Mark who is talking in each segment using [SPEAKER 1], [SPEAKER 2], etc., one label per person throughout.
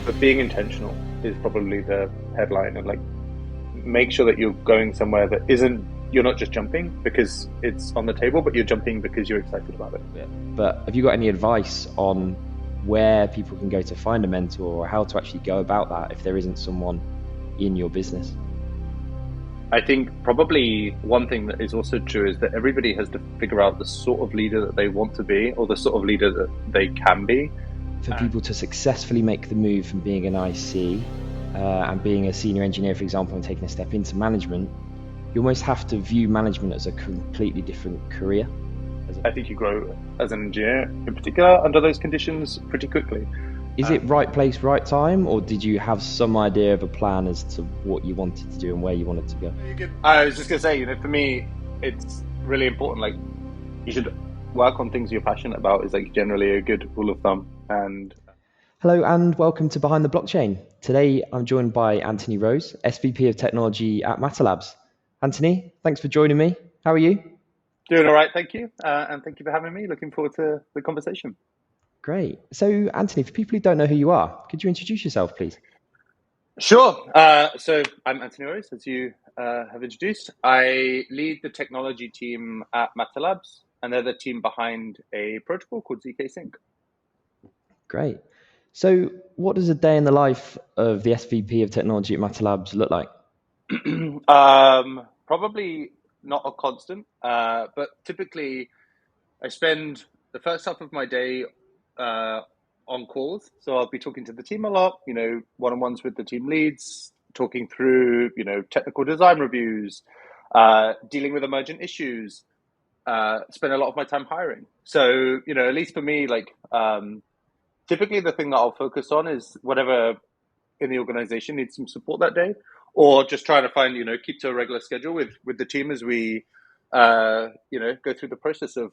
[SPEAKER 1] But being intentional is probably the headline, and like make sure that you're going somewhere that isn't, you're not just jumping because it's on the table, but you're jumping because you're excited about it.
[SPEAKER 2] Yeah. But have you got any advice on where people can go to find a mentor, or how to actually go about that if there isn't someone in your business?
[SPEAKER 1] I think probably one thing that is also true is that everybody has to figure out the sort of leader that they want to be, or the sort of leader that they can be.
[SPEAKER 2] For people to successfully make the move from being an IC and being a senior engineer, for example, and taking a step into management, you almost have to view management as a completely different career.
[SPEAKER 1] I think you grow as an engineer, in particular, under those conditions pretty quickly.
[SPEAKER 2] Is it right place, right time, or did you have some idea of a plan as to what you wanted to do and where you wanted to go?
[SPEAKER 1] I was just going to say, for me, it's really important. Like, you should work on things you're passionate about is like generally a good rule of thumb. And
[SPEAKER 2] hello and welcome to Behind the Blockchain. Today I'm joined by Anthony Rose, SVP of Technology at Matter Labs. Anthony, thanks for joining me. How are you?
[SPEAKER 1] Doing all right, thank you. And thank you for having me. Looking forward to the conversation.
[SPEAKER 2] Great. So Anthony, for people who don't know who you are, could you introduce yourself, please?
[SPEAKER 1] Sure. So I'm Anthony Rose, as you have introduced. I lead the technology team at Matter Labs, and they're the team behind a protocol called zkSync.
[SPEAKER 2] Great. So what does a day in the life of the SVP of Technology at Matter Labs look like?
[SPEAKER 1] Probably not a constant, but typically I spend the first half of my day on calls. So I'll be talking to the team a lot, one-on-ones with the team leads, talking through, technical design reviews, dealing with emergent issues, spend a lot of my time hiring. So, at least for me, typically the thing that I'll focus on is whatever in the organization needs some support that day, or just trying to find, keep to a regular schedule with the team as we, go through the process of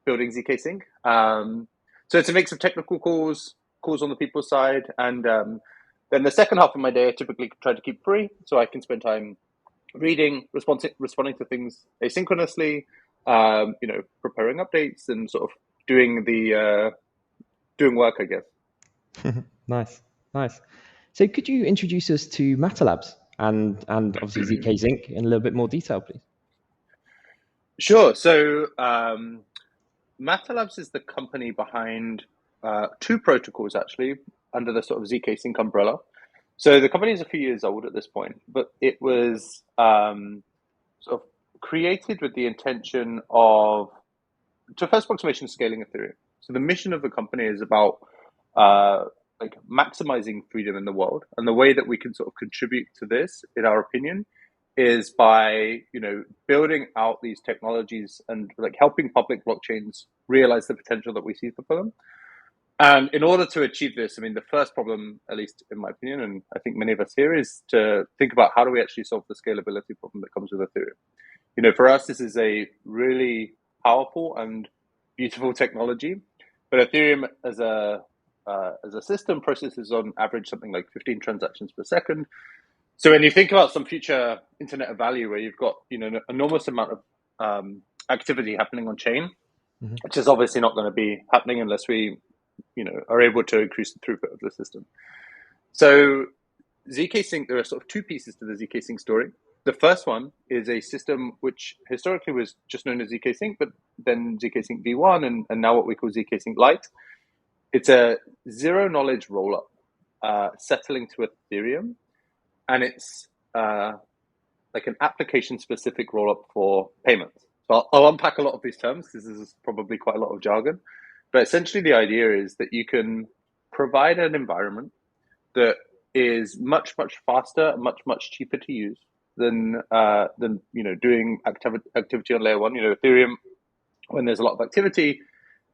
[SPEAKER 1] building zkSync. So it's a mix of technical calls on the people side, and then the second half of my day, I typically try to keep free so I can spend time reading, responding to things asynchronously, preparing updates and sort of doing work, I guess.
[SPEAKER 2] Nice. So could you introduce us to Matter Labs and obviously zkSync in a little bit more detail, please?
[SPEAKER 1] Sure. So Matter Labs is the company behind two protocols, actually, under the sort of zkSync umbrella. So the company is a few years old at this point, but it was sort of created with the intention to first approximation scaling Ethereum. So the mission of the company is about maximizing freedom in the world, and the way that we can sort of contribute to this, in our opinion, is by building out these technologies and helping public blockchains realize the potential that we see for them. And in order to achieve this, the first problem, at least in my opinion, and I think many of us here, is to think about how do we actually solve the scalability problem that comes with Ethereum. For us, this is a really powerful and beautiful technology, but Ethereum as a system processes on average something like 15 transactions per second. So when you think about some future Internet of Value where you've got an enormous amount of activity happening on chain, which is obviously not going to be happening unless we are able to increase the throughput of the system. So zkSync, there are sort of two pieces to the zkSync story. The first one is a system which historically was just known as zkSync, but then zkSync V1 and now what we call zkSync Lite. It's a zero knowledge rollup settling to Ethereum, and it's like an application specific rollup for payments. So I'll unpack a lot of these terms because this is probably quite a lot of jargon. But essentially the idea is that you can provide an environment that is much, much faster, much cheaper to use than doing activity on layer one. Ethereum, when there's a lot of activity,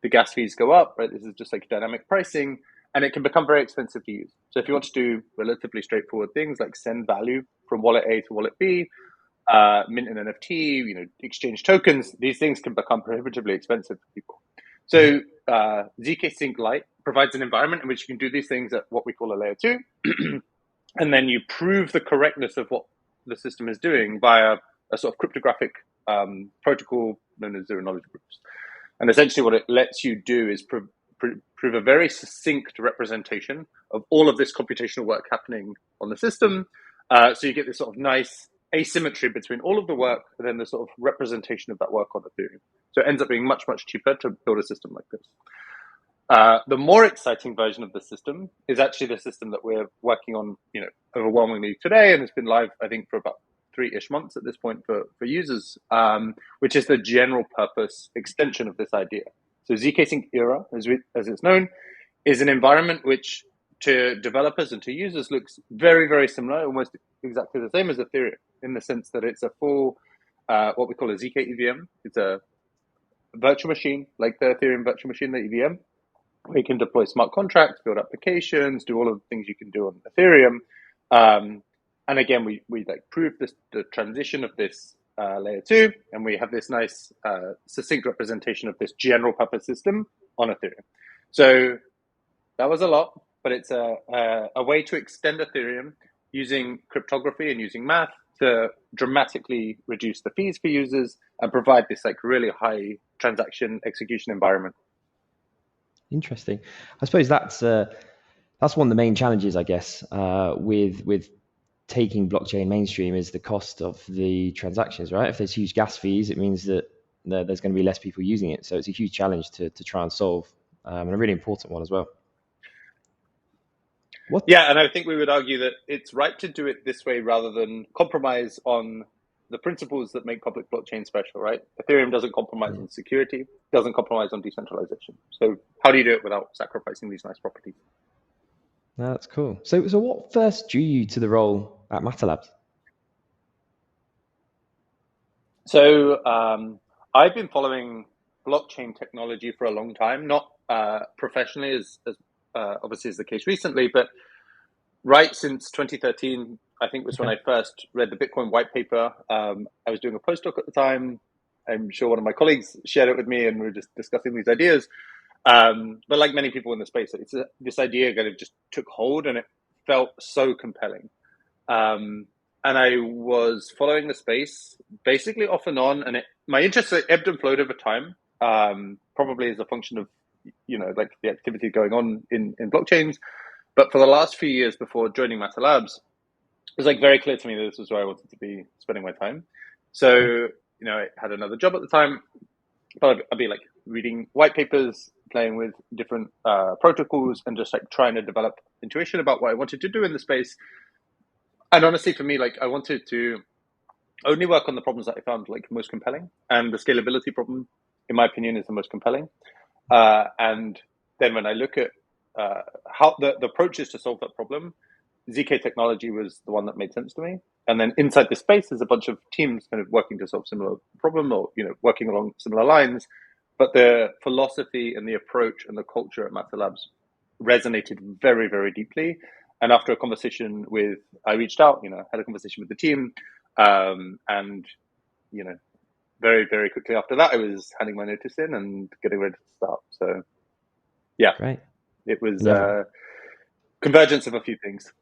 [SPEAKER 1] the gas fees go up, right? This is just like dynamic pricing, and it can become very expensive to use. So if you want to do relatively straightforward things like send value from wallet A to wallet B, mint an NFT, exchange tokens, these things can become prohibitively expensive for people. So zkSync Lite provides an environment in which you can do these things at what we call a layer two, and then you prove the correctness of what the system is doing via a sort of cryptographic protocol known as zero knowledge proofs. And essentially what it lets you do is prove a very succinct representation of all of this computational work happening on the system. So you get this sort of nice asymmetry between all of the work and then the sort of representation of that work on Ethereum. So it ends up being much, much cheaper to build a system like this. The more exciting version of the system is actually the system that we're working on, overwhelmingly today, and it's been live, I think, for about 3-ish months at this point for users, which is the general purpose extension of this idea. So zkSync Era, as it's known, is an environment which to developers and to users looks very, very similar, almost exactly the same as Ethereum, in the sense that it's a full, what we call a zk EVM. It's a virtual machine, like the Ethereum virtual machine, the EVM, where you can deploy smart contracts, build applications, do all of the things you can do on Ethereum. And again, we like prove the transition of this layer 2, and we have this nice succinct representation of this general purpose system on Ethereum. So that was a lot, but it's a way to extend Ethereum using cryptography and using math to dramatically reduce the fees for users and provide this like really high transaction execution environment.
[SPEAKER 2] Interesting. I suppose that's one of the main challenges, I guess, with taking blockchain mainstream is the cost of the transactions, right? If there's huge gas fees, it means that there's going to be less people using it. So it's a huge challenge to try and solve, and a really important one as well.
[SPEAKER 1] Yeah, and I think we would argue that it's right to do it this way rather than compromise on the principles that make public blockchain special, right? Ethereum doesn't compromise on security, doesn't compromise on decentralization. So how do you do it without sacrificing these nice properties?
[SPEAKER 2] No, that's cool. So what first drew you to the role at Matter Labs?
[SPEAKER 1] So I've been following blockchain technology for a long time, not professionally as obviously is the case recently, but right since 2013, I think was when I first read the Bitcoin white paper. I was doing a postdoc at the time. I'm sure one of my colleagues shared it with me, and we were just discussing these ideas. But like many people in the space, this idea kind of just took hold, and it felt so compelling. And I was following the space basically off and on, and my interest ebbed and flowed over time, probably as a function of like the activity going on in blockchains. But for the last few years before joining Matter Labs, it was like very clear to me that this was where I wanted to be spending my time. So, I had another job at the time, but I'd be like reading white papers, playing with different protocols, and just like trying to develop intuition about what I wanted to do in the space. And honestly, for me, like I wanted to only work on the problems that I found like most compelling, and the scalability problem, in my opinion, is the most compelling. And then when I look at how the approaches to solve that problem, zk Technology was the one that made sense to me. And then inside the space, there's a bunch of teams kind of working to solve similar problem, or working along similar lines. But the philosophy and the approach and the culture at Matter Labs resonated very, very deeply. And after a conversation I reached out, had a conversation with the team, and very, very quickly after that, I was handing my notice in and getting ready to start. So, yeah,
[SPEAKER 2] right.
[SPEAKER 1] It was convergence of a few things.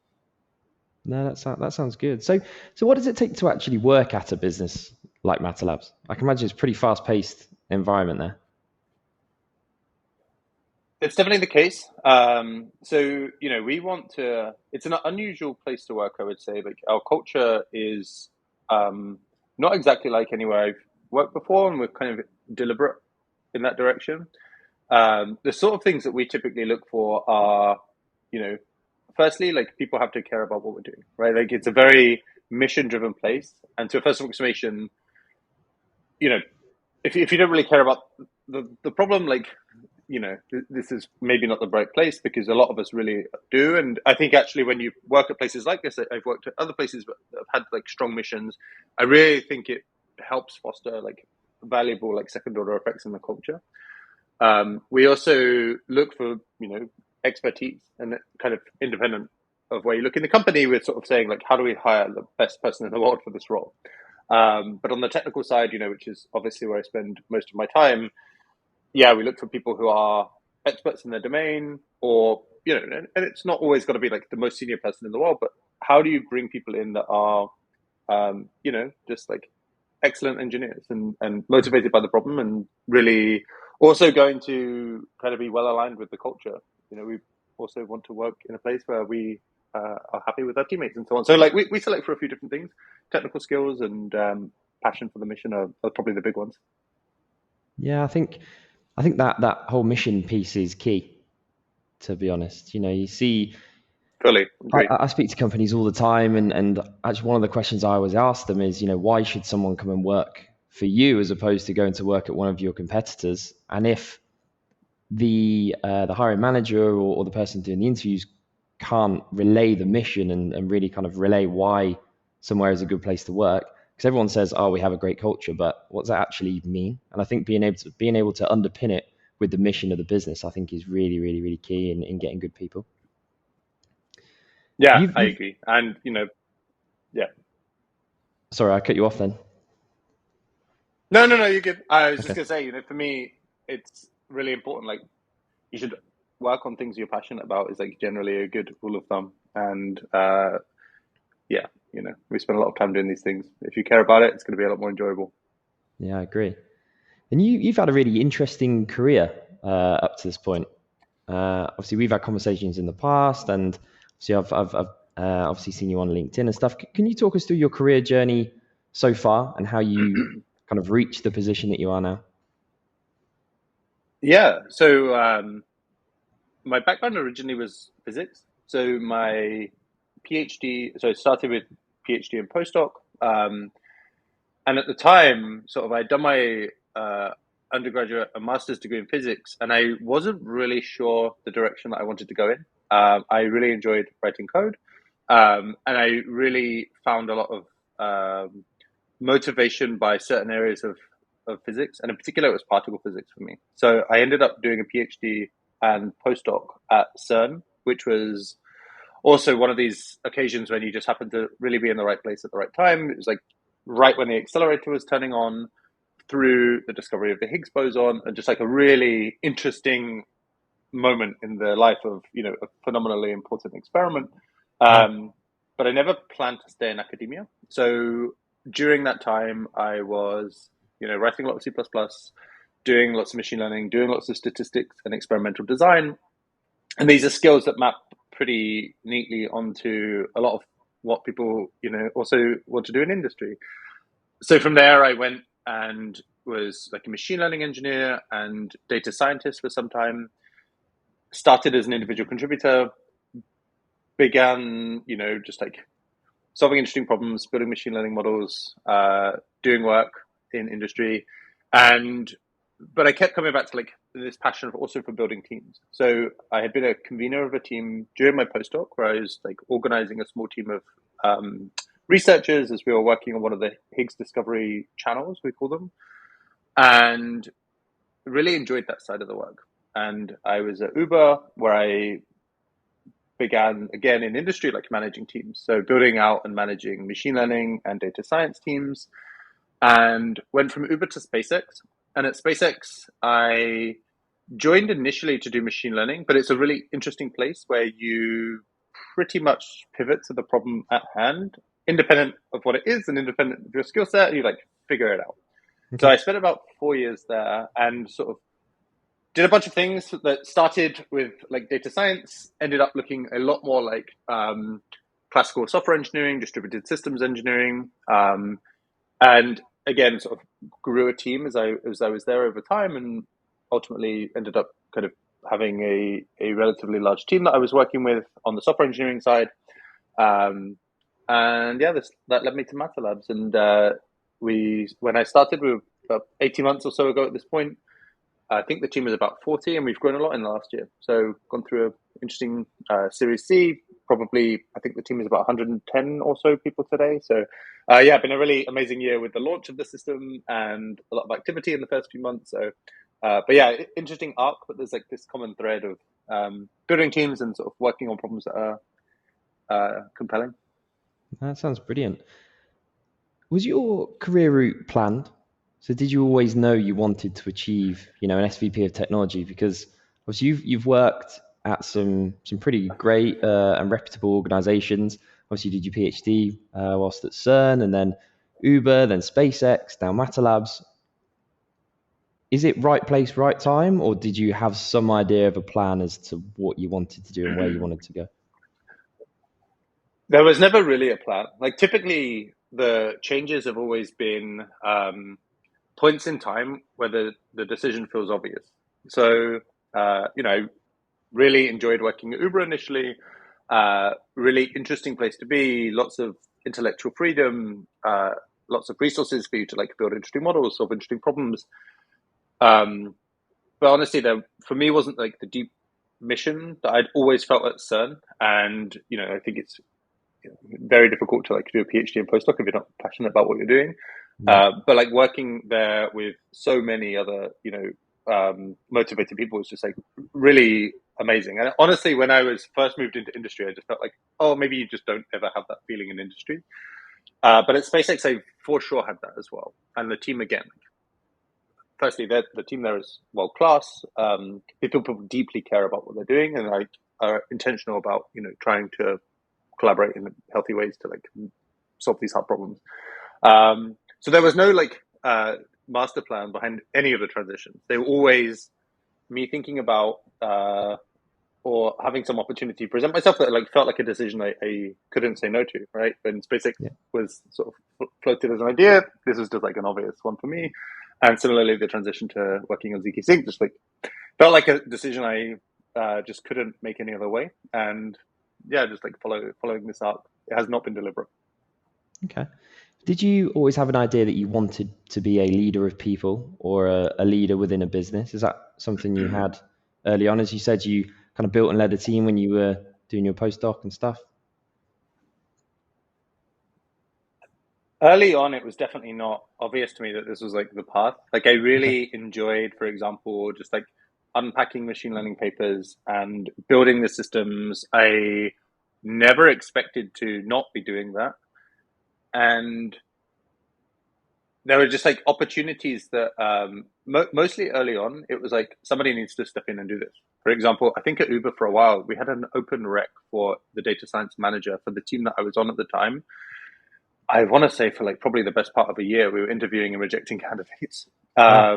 [SPEAKER 2] No, that sounds good. So what does it take to actually work at a business like Matter Labs? I can imagine it's a pretty fast-paced environment there.
[SPEAKER 1] It's definitely the case. So, we want to, it's an unusual place to work, I would say. Like our culture is not exactly like anywhere I've worked before, and we're kind of deliberate in that direction. The sort of things that we typically look for are, firstly, like people have to care about what we're doing, right? Like it's a very mission-driven place. And to a first approximation, if you don't really care about the problem, like, this is maybe not the right place, because a lot of us really do. And I think actually when you work at places like this, I've worked at other places that have had like strong missions, I really think it helps foster like valuable like second order effects in the culture. We also look for, expertise, and kind of independent of where you look in the company, we're sort of saying like, how do we hire the best person in the world for this role? But on the technical side, which is obviously where I spend most of my time, we look for people who are experts in their domain, or, and it's not always got to be like the most senior person in the world, but how do you bring people in that are, just like excellent engineers and motivated by the problem and really Also going to kind of be well aligned with the culture. We also want to work in a place where we are happy with our teammates and so on. So like we select for a few different things. Technical skills and passion for the mission are probably the big ones.
[SPEAKER 2] Yeah, I think that whole mission piece is key, to be honest. You see,
[SPEAKER 1] Fully agree.
[SPEAKER 2] I speak to companies all the time, and actually one of the questions I always ask them is, why should someone come and work for you as opposed to going to work at one of your competitors? And if the hiring manager or the person doing the interviews can't relay the mission and really kind of relay why somewhere is a good place to work, because everyone says, oh, we have a great culture, but what does that actually mean? And I think being able to underpin it with the mission of the business, I think, is really, really, really key in getting good people.
[SPEAKER 1] Yeah,
[SPEAKER 2] You've,
[SPEAKER 1] I
[SPEAKER 2] you've
[SPEAKER 1] agree. And yeah.
[SPEAKER 2] Sorry, I cut you off then.
[SPEAKER 1] No, you're good. I was just
[SPEAKER 2] Okay.
[SPEAKER 1] gonna say, for me, it's really important. Like, you should work on things you're passionate about. Is like generally a good rule of thumb. And yeah, we spend a lot of time doing these things. If you care about it, it's going to be a lot more enjoyable.
[SPEAKER 2] Yeah, I agree. And you've had a really interesting career up to this point. Obviously, we've had conversations in the past, and obviously, I've obviously seen you on LinkedIn and stuff. Can you talk us through your career journey so far and how you kind of reached the position that you are now?
[SPEAKER 1] Yeah. So my background originally was physics. So my PhD. So I started with PhD and postdoc. And at the time, sort of, I'd done my undergraduate and master's degree in physics, and I wasn't really sure the direction that I wanted to go in. I really enjoyed writing code, and I really found a lot of motivation by certain areas of physics, and in particular, it was particle physics for me. So I ended up doing a PhD and postdoc at CERN, which was also one of these occasions when you just happen to really be in the right place at the right time. It was like right when the accelerator was turning on, through the discovery of the Higgs boson, and just like a really interesting moment in the life of a phenomenally important experiment.
[SPEAKER 2] Wow.
[SPEAKER 1] But I never planned to stay in academia. So during that time, I was writing a lot of C++, doing lots of machine learning, doing lots of statistics and experimental design, and these are skills that map pretty neatly onto a lot of what people also want to do in industry. So from there, I went and was like a machine learning engineer and data scientist for some time. Started as an individual contributor, began, just like solving interesting problems, building machine learning models, doing work in industry, and but I kept coming back to like this passion also for building teams. So I had been a convener of a team during my postdoc, where I was like organizing a small team of researchers as we were working on one of the Higgs discovery channels, we call them, and really enjoyed that side of the work. And I was at Uber, where I began again in industry, like managing teams. So building out and managing machine learning and data science teams, and went from Uber to SpaceX. And at SpaceX, I joined initially to do machine learning, but it's a really interesting place where you pretty much pivot to the problem at hand, independent of what it is and independent of your skill set, and you like figure it out. So
[SPEAKER 2] Okay.
[SPEAKER 1] I spent about 4 years there and sort of did a bunch of things that started with like data science, ended up looking a lot more like classical software engineering, distributed systems engineering, and again sort of grew a team as I was there over time, and ultimately ended up kind of having a relatively large team that I was working with on the software engineering side. Um, and yeah, that led me to Matter Labs, and when I started, we were about 18 months or so ago at this point. I think the team is about 40, and we've grown a lot in the last year. So gone through an interesting Series C. Probably, I think the team is about 110 or so people today. So yeah, been a really amazing year with the launch of the system and a lot of activity in the first few months. So, but yeah, interesting arc. But there's like this common thread of building teams and sort of working on problems that are compelling.
[SPEAKER 2] That sounds brilliant. Was your career route planned? So did you always know you wanted to achieve, an SVP of technology? Because obviously you've worked at some pretty great and reputable organizations. Obviously you did your PhD whilst at CERN, and then Uber, then SpaceX, now Matter Labs. is it right place, right time, or did you have some idea of a plan as to what you wanted to do and where you wanted to go?
[SPEAKER 1] There was never really a plan. Like typically, the changes have always been points in time where the decision feels obvious. So, really enjoyed working at Uber initially. Really interesting place to be. Lots of intellectual freedom. Lots of resources for you to like build interesting models, solve interesting problems. Um, but honestly, there for me wasn't like the deep mission that I'd always felt at CERN. And I think it's very difficult to like do a PhD and postdoc if you're not passionate about what you're doing.
[SPEAKER 2] Yeah.
[SPEAKER 1] But like working there with so many other, motivated people was just like really amazing. And honestly, when I was first moved into industry, I just felt like, oh, maybe you just don't ever have that feeling in industry. But at SpaceX, I for sure had that as well. And the team again, firstly, the team there is world class. People deeply care about what they're doing and like are intentional about trying to collaborate in healthy ways to like solve these hard problems. So there was no like master plan behind any of the transitions. They were always me thinking about or having some opportunity to present myself that like felt like a decision I couldn't say no to. Right when SpaceX
[SPEAKER 2] Yeah.
[SPEAKER 1] was sort of floated as an idea, this was just like an obvious one for me. And similarly, the transition to working on zkSync just like felt like a decision I just couldn't make any other way. And yeah, just like following this up, it has not been deliberate.
[SPEAKER 2] Okay. Did you always have an idea that you wanted to be a leader of people or a leader within a business? Is that something you had early on? As you said, you kind of built and led a team when you were doing your postdoc and stuff.
[SPEAKER 1] Early on, it was definitely not obvious to me that this was like the path. Like I
[SPEAKER 2] Okay.
[SPEAKER 1] really enjoyed, for example, just like unpacking machine learning papers and building the systems. I never expected to not be doing that. And there were just like opportunities that mostly early on, it was like somebody needs to step in and do this. For example, I think at Uber for a while, we had an open rec for the data science manager for the team that I was on at the time. I want to say for like probably the best part of a year, we were interviewing and rejecting candidates.
[SPEAKER 2] Wow.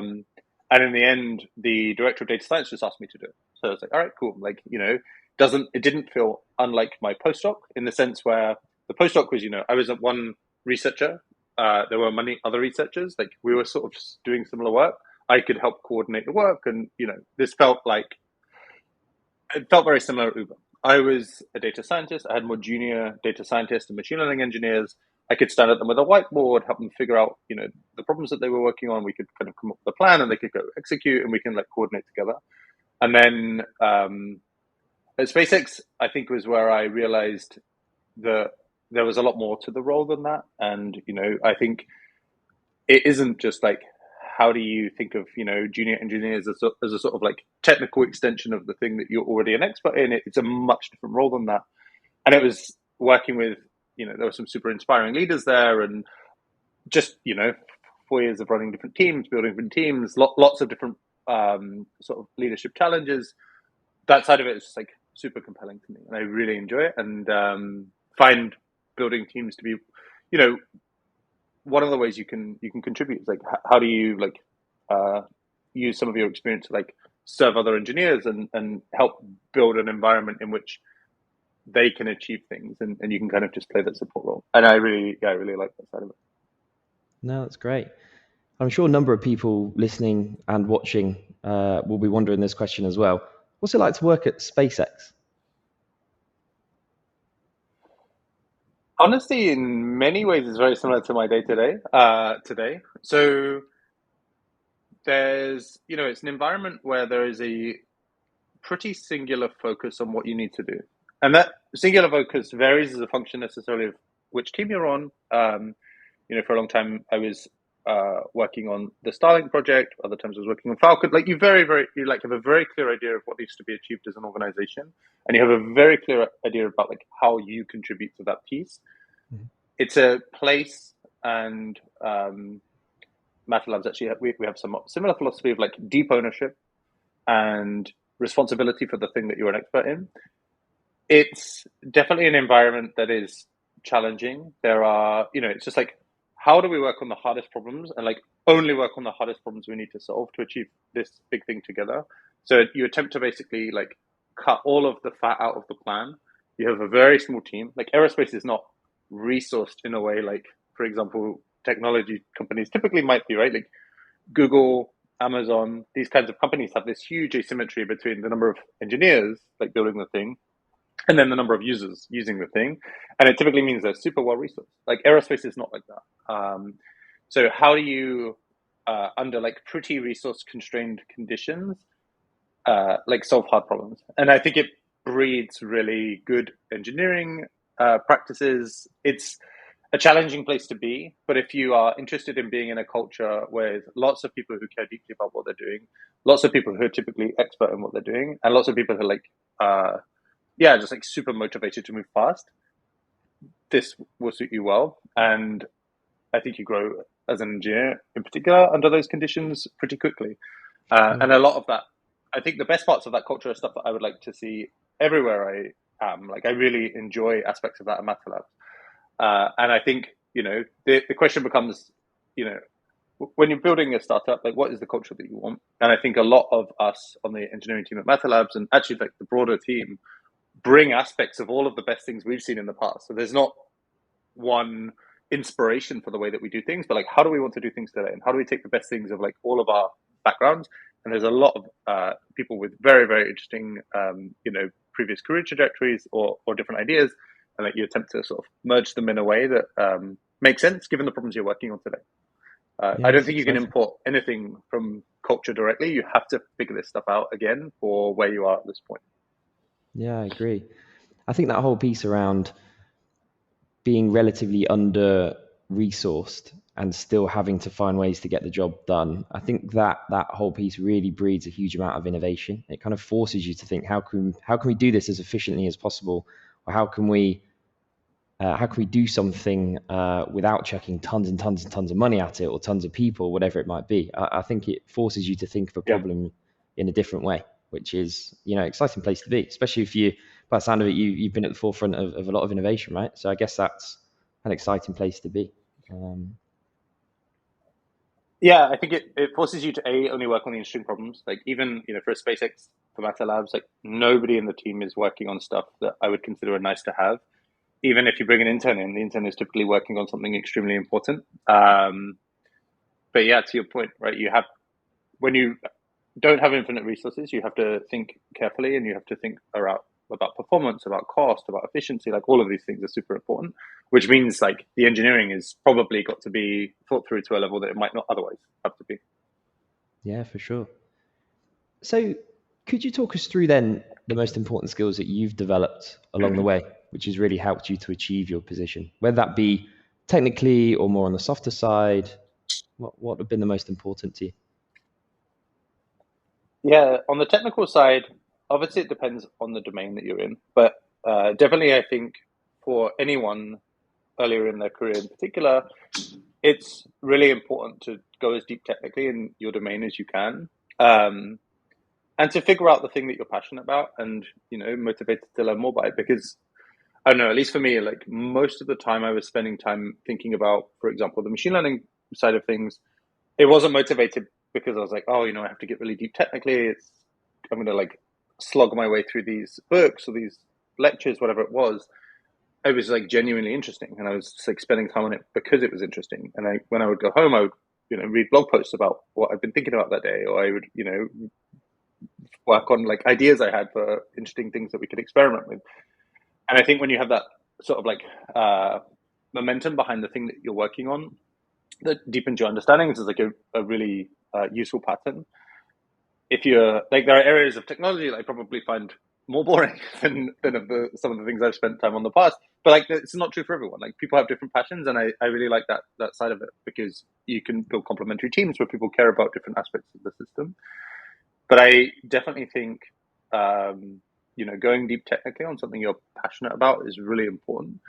[SPEAKER 1] And in the end, the director of data science just asked me to do it. So I was like, all right, cool. Like, it didn't feel unlike my postdoc in the sense where the postdoc was, I was one researcher. There were many other researchers. Like we were sort of doing similar work. I could help coordinate the work. And, this it felt very similar at Uber. I was a data scientist. I had more junior data scientists and machine learning engineers. I could stand at them with a whiteboard, help them figure out, the problems that they were working on. We could kind of come up with a plan, and they could go execute, and we can like coordinate together. And then at SpaceX, I think was where I realized that there was a lot more to the role than that. And I think it isn't just like how do you think of junior engineers as a sort of like technical extension of the thing that you're already an expert in. It's a much different role than that. And it was working with there were some super inspiring leaders there, and just 4 years of running different teams, building different teams, lots of different sort of leadership challenges. That side of it is just like super compelling to me, and I really enjoy it, and find building teams to be one of the ways you can contribute is like how do you like use some of your experience to like serve other engineers and help build an environment in which they can achieve things, and you can kind of just play that support role. And I really like that side of it.
[SPEAKER 2] No, that's great. I'm sure a number of people listening and watching will be wondering this question as well. What's it like to work at SpaceX?
[SPEAKER 1] Honestly, in many ways, it's very similar to my day to day today. So it's an environment where there is a pretty singular focus on what you need to do. And that singular focus varies as a function necessarily of which team you're on. For a long time, I was working on the Starlink project. Other times, I was working on Falcon. Like you like have a very clear idea of what needs to be achieved as an organization, and you have a very clear idea about like how you contribute to that piece.
[SPEAKER 2] Mhm.
[SPEAKER 1] It's a place, and Matter Labs actually we have some similar philosophy of like deep ownership and responsibility for the thing that you're an expert in. It's definitely an environment that is challenging. There are, it's just like how do we work on the hardest problems and like only work on the hardest problems we need to solve to achieve this big thing together. So you attempt to basically like cut all of the fat out of the plan. You have a very small team. Like aerospace is not resourced in a way like, for example, technology companies typically might be, right? Like Google, Amazon, these kinds of companies have this huge asymmetry between the number of engineers like building the thing and then the number of users using the thing. And it typically means they're super well resourced. Like aerospace is not like that. So how do you, under like pretty resource constrained conditions, like solve hard problems? And I think it breeds really good engineering practices. It's a challenging place to be, but if you are interested in being in a culture with lots of people who care deeply about what they're doing, lots of people who are typically expert in what they're doing, and lots of people who are like, just like super motivated to move fast, this will suit you well. And I think you grow as an engineer in particular under those conditions pretty quickly.
[SPEAKER 2] Sure.
[SPEAKER 1] And a lot of that, I think the best parts of that culture are stuff that I would like to see everywhere I am. Like I really enjoy aspects of that at MATLAB. And I think, the question becomes, when you're building a startup, like what is the culture that you want? And I think a lot of us on the engineering team at MATLABs and actually like the broader team bring aspects of all of the best things we've seen in the past. So there's not one inspiration for the way that we do things, but like how do we want to do things today? And how do we take the best things of like all of our backgrounds? And there's a lot of people with very, very interesting, previous career trajectories or different ideas. And like you attempt to sort of merge them in a way that makes sense given the problems you're working on today.
[SPEAKER 2] Yeah,
[SPEAKER 1] I don't
[SPEAKER 2] it's
[SPEAKER 1] think you can
[SPEAKER 2] exciting.
[SPEAKER 1] import anything from culture directly. You have to figure this stuff out again for where you are at this point.
[SPEAKER 2] Yeah, I agree. I think that whole piece around being relatively under resourced and still having to find ways to get the job done, I think that whole piece really breeds a huge amount of innovation. It kind of forces you to think, how can we do this as efficiently as possible, or how can we do something without chucking tons and tons and tons of money at it, or tons of people, whatever it might be. I think it forces you to think of a
[SPEAKER 1] Yeah.
[SPEAKER 2] problem in a different way, which is, exciting place to be, especially if you, by the sound of it, you've been at the forefront of a lot of innovation, right? So I guess that's an exciting place to be.
[SPEAKER 1] Yeah, I think it forces you to only work on the interesting problems. Like even, for SpaceX, for Meta Labs, like nobody in the team is working on stuff that I would consider a nice to have. Even if you bring an intern in, the intern is typically working on something extremely important. But yeah, to your point, right? When you don't have infinite resources, you have to think carefully and you have to think about performance, about cost, about efficiency. Like all of these things are super important, which means like the engineering is probably got to be thought through to a level that it might not otherwise have to be.
[SPEAKER 2] Yeah, for sure. So could you talk us through then the most important skills that you've developed along the way, which has really helped you to achieve your position, whether that be technically or more on the softer side? What have been the most important to you?
[SPEAKER 1] Yeah, on the technical side, obviously it depends on the domain that you're in, but definitely I think for anyone earlier in their career in particular, it's really important to go as deep technically in your domain as you can, and to figure out the thing that you're passionate about and motivated to learn more by it. Because I don't know, at least for me, like most of the time I was spending time thinking about, for example, the machine learning side of things. It wasn't motivated because I was like, oh, I have to get really deep technically. I'm gonna like slog my way through these books or these lectures, whatever it was. It was like genuinely interesting, and I was just, like spending time on it because it was interesting. And when I would go home, I would read blog posts about what I'd been thinking about that day, or I would work on like ideas I had for interesting things that we could experiment with. And I think when you have that sort of like momentum behind the thing that you're working on, that deepens your understanding. This is like a really useful pattern. If you're like, there are areas of technology that I probably find more boring than some of the things I've spent time on the past. But like, it's not true for everyone. Like, people have different passions, and I really like that side of it because you can build complementary teams where people care about different aspects of the system. But I definitely think, going deep technically on something you're passionate about is really important.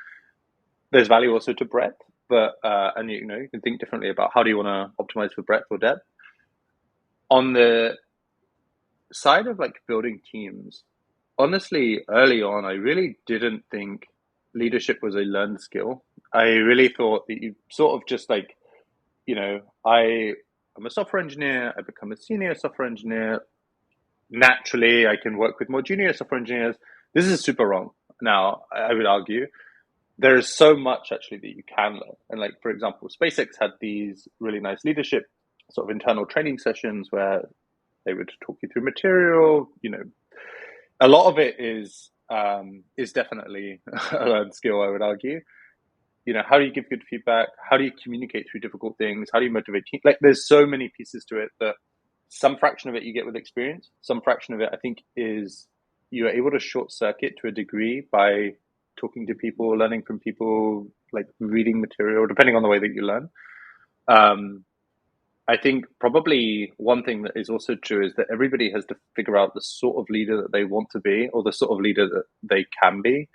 [SPEAKER 1] There's value also to breadth, but and you can think differently about how do you want to optimize for breadth or depth. On the side of like building teams, honestly, early on, I really didn't think leadership was a learned skill. I really thought that you sort of just like, I am a software engineer, I become a senior software engineer. Naturally, I can work with more junior software engineers. This is super wrong. Now, I would argue there is so much actually that you can learn. And like, for example, SpaceX had these really nice leadership sort of internal training sessions where they would talk you through material. A lot of it is definitely a learned skill, I would argue. How do you give good feedback? How do you communicate through difficult things? How do you motivate teams? Like, there's so many pieces to it that some fraction of it you get with experience. Some fraction of it, I think, is you are able to short circuit to a degree by talking to people, learning from people, like reading material, depending on the way that you learn. I think probably one thing that is also true is that everybody has to figure out the sort of leader that they want to be or the sort of leader that they can be.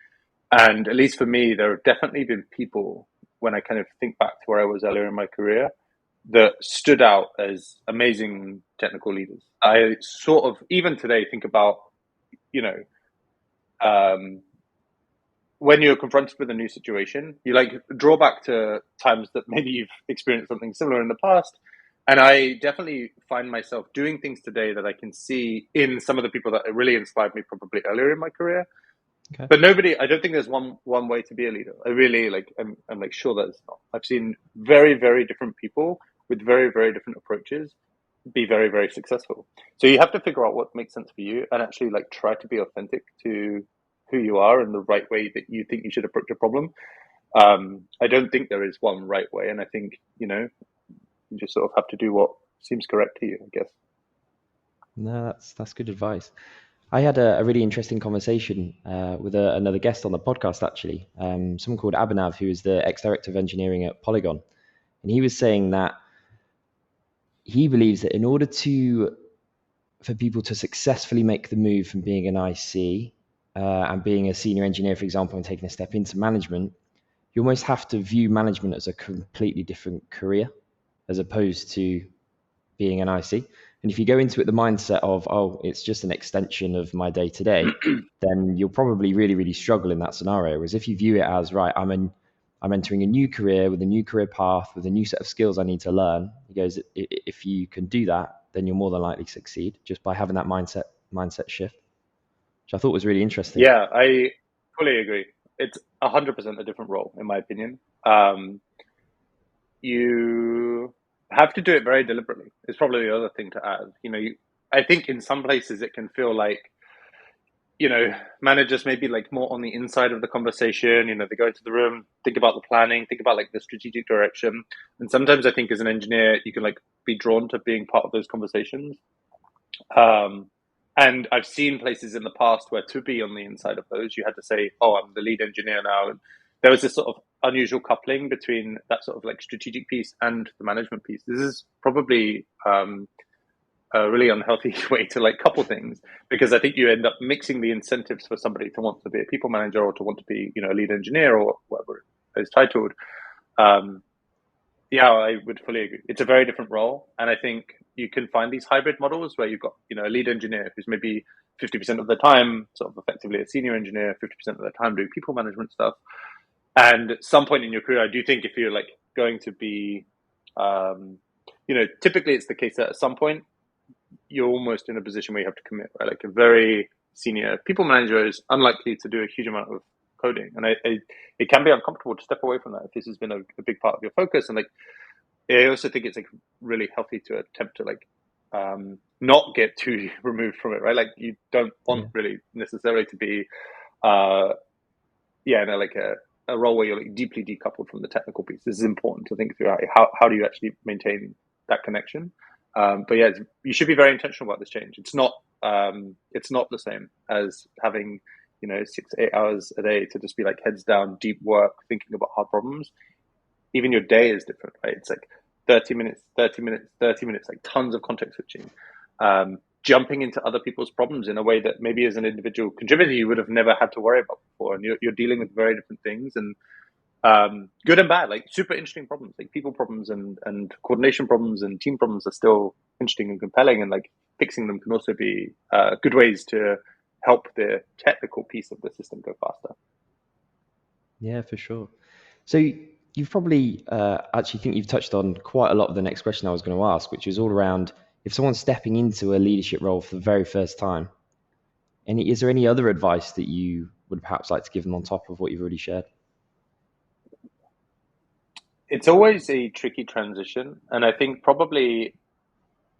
[SPEAKER 1] And at least for me, there have definitely been people, when I kind of think back to where I was earlier in my career, that stood out as amazing technical leaders. I sort of, even today, think about, you know, um, when you're confronted with a new situation, you like draw back to times that maybe you've experienced something similar in the past. And I definitely find myself doing things today that I can see in some of the people that really inspired me probably earlier in my career.
[SPEAKER 2] Okay.
[SPEAKER 1] But I don't think there's one way to be a leader. I really I'm like sure that it's not. I've seen very, very different people with very, very different approaches be very, very successful. So you have to figure out what makes sense for you and actually like try to be authentic to who you are and the right way that you think you should approach a problem. I don't think there is one right way, and I think you just sort of have to do what seems correct to you, I guess.
[SPEAKER 2] No, that's good advice. I had a really interesting conversation with another guest on the podcast, actually, someone called Abhinav, who is the ex-director of engineering at Polygon. And he was saying that he believes that in order for people to successfully make the move from being an IC and being a senior engineer, for example, and taking a step into management, you almost have to view management as a completely different career as opposed to being an IC. And if you go into it the mindset of, oh, it's just an extension of my day to day, then you'll probably really, really struggle in that scenario. Whereas if you view it as, right, I'm entering a new career with a new career path, with a new set of skills I need to learn. He goes, if you can do that, then you'll more than likely succeed just by having that mindset shift, which I thought was really interesting.
[SPEAKER 1] Yeah, I fully agree. It's 100% a different role, in my opinion. You have to do it very deliberately. It's probably the other thing to add. I think in some places it can feel like, managers maybe like more on the inside of the conversation. They go into the room, think about the planning, think about like the strategic direction. And sometimes I think as an engineer, you can like be drawn to being part of those conversations. And I've seen places in the past where to be on the inside of those, you had to say, "Oh, I'm the lead engineer now." And there was this sort of unusual coupling between that sort of like strategic piece and the management piece. This is probably a really unhealthy way to like couple things, because I think you end up mixing the incentives for somebody to want to be a people manager or to want to be, a lead engineer or whatever is titled. Um, yeah, I would fully agree. It's a very different role. And I think you can find these hybrid models where you've got, a lead engineer who's maybe 50% of the time, sort of effectively a senior engineer, 50% of the time doing people management stuff. And at some point in your career, I do think if you're like going to be, typically it's the case that at some point you're almost in a position where you have to commit, right? Like a very senior people manager is unlikely to do a huge amount of coding. And it can be uncomfortable to step away from that if this has been a big part of your focus. And like, I also think it's like really healthy to attempt to like not get too removed from it, right? Like you don't want really necessarily to be, like a role where you're like deeply decoupled from the technical piece. This is important to think through how do you actually maintain that connection. But yeah, you should be very intentional about this change. It's not the same as having 6-8 hours a day to just be like heads down, deep work, thinking about hard problems. Even your day is different, right? It's like 30 minutes, 30 minutes, 30 minutes, like tons of context switching, jumping into other people's problems in a way that maybe as an individual contributor you would have never had to worry about before. And you're dealing with very different things, and good and bad, like super interesting problems, like people problems and coordination problems and team problems are still interesting and compelling, and like fixing them can also be good ways to help the technical piece of the system go faster.
[SPEAKER 2] Yeah, for sure. So you've probably actually think you've touched on quite a lot of the next question I was going to ask, which is all around if someone's stepping into a leadership role for the very first time. Is there any other advice that you would perhaps like to give them on top of what you've already shared?
[SPEAKER 1] It's always a tricky transition, and I think probably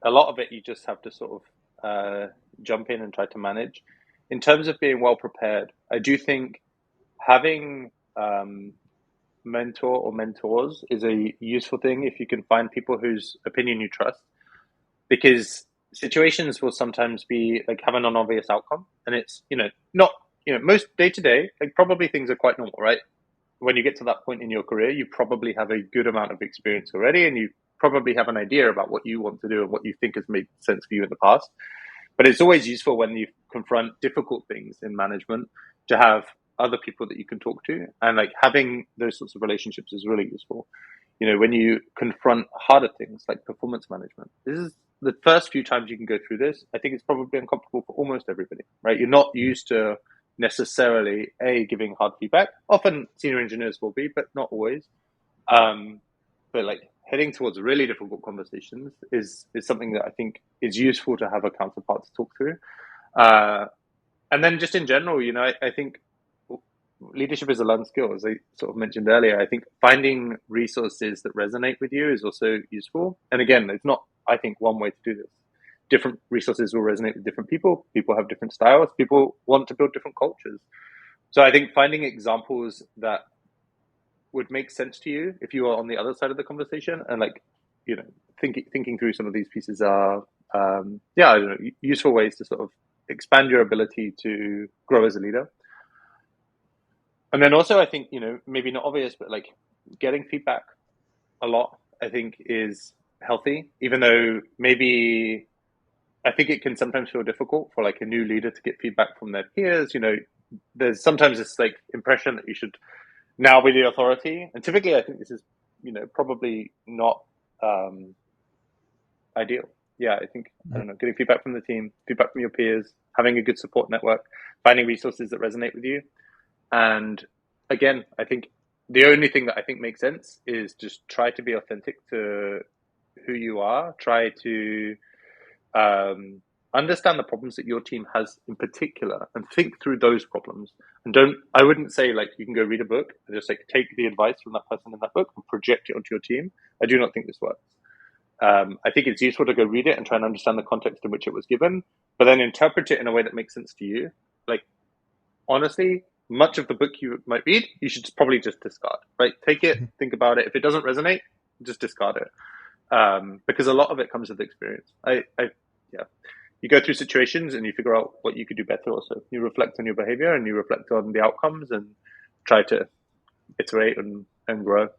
[SPEAKER 1] a lot of it you just have to sort of jump in and try to manage. In terms of being well prepared, I do think having mentor or mentors is a useful thing if you can find people whose opinion you trust, because situations will sometimes be like have a non-obvious outcome, and it's not most day to day like probably things are quite normal, right? When you get to that point in your career, you probably have a good amount of experience already, and you probably have an idea about what you want to do and what you think has made sense for you in the past. But it's always useful when you confront difficult things in management to have other people that you can talk to, and like having those sorts of relationships is really useful. When you confront harder things like performance management, this is the first few times you can go through this. I think it's probably uncomfortable for almost everybody, right? You're not used to necessarily giving hard feedback. Often senior engineers will be, but not always. But like heading towards really difficult conversations is something that I think is useful to have a counterpart to talk through. And then just in general, I think leadership is a learned skill, as I sort of mentioned earlier. I think finding resources that resonate with you is also useful. And again, it's not, I think, one way to do this. Different resources will resonate with different people. People have different styles. People want to build different cultures. So I think finding examples that would make sense to you if you are on the other side of the conversation, and like, thinking through some of these pieces are, I don't know, useful ways to sort of expand your ability to grow as a leader. And then also, I think, maybe not obvious, but like getting feedback a lot, I think is healthy, even though maybe I think it can sometimes feel difficult for like a new leader to get feedback from their peers. There's sometimes this like impression that you should now be the authority. And typically I think this is, probably not ideal. Yeah, I think, I don't know, getting feedback from the team, feedback from your peers, having a good support network, finding resources that resonate with you. And again, I think the only thing that I think makes sense is just try to be authentic to who you are. Try to understand the problems that your team has in particular and think through those problems. And I wouldn't say like you can go read a book and just like take the advice from that person in that book and project it onto your team. I do not think this works. I think it's useful to go read it and try and understand the context in which it was given, but then interpret it in a way that makes sense to you. Like, honestly, much of the book you might read, you should probably just discard, right? Take it, think about it. If it doesn't resonate, just discard it. Because a lot of it comes with experience. You go through situations and you figure out what you could do better also. You reflect on your behavior and you reflect on the outcomes and try to iterate and grow.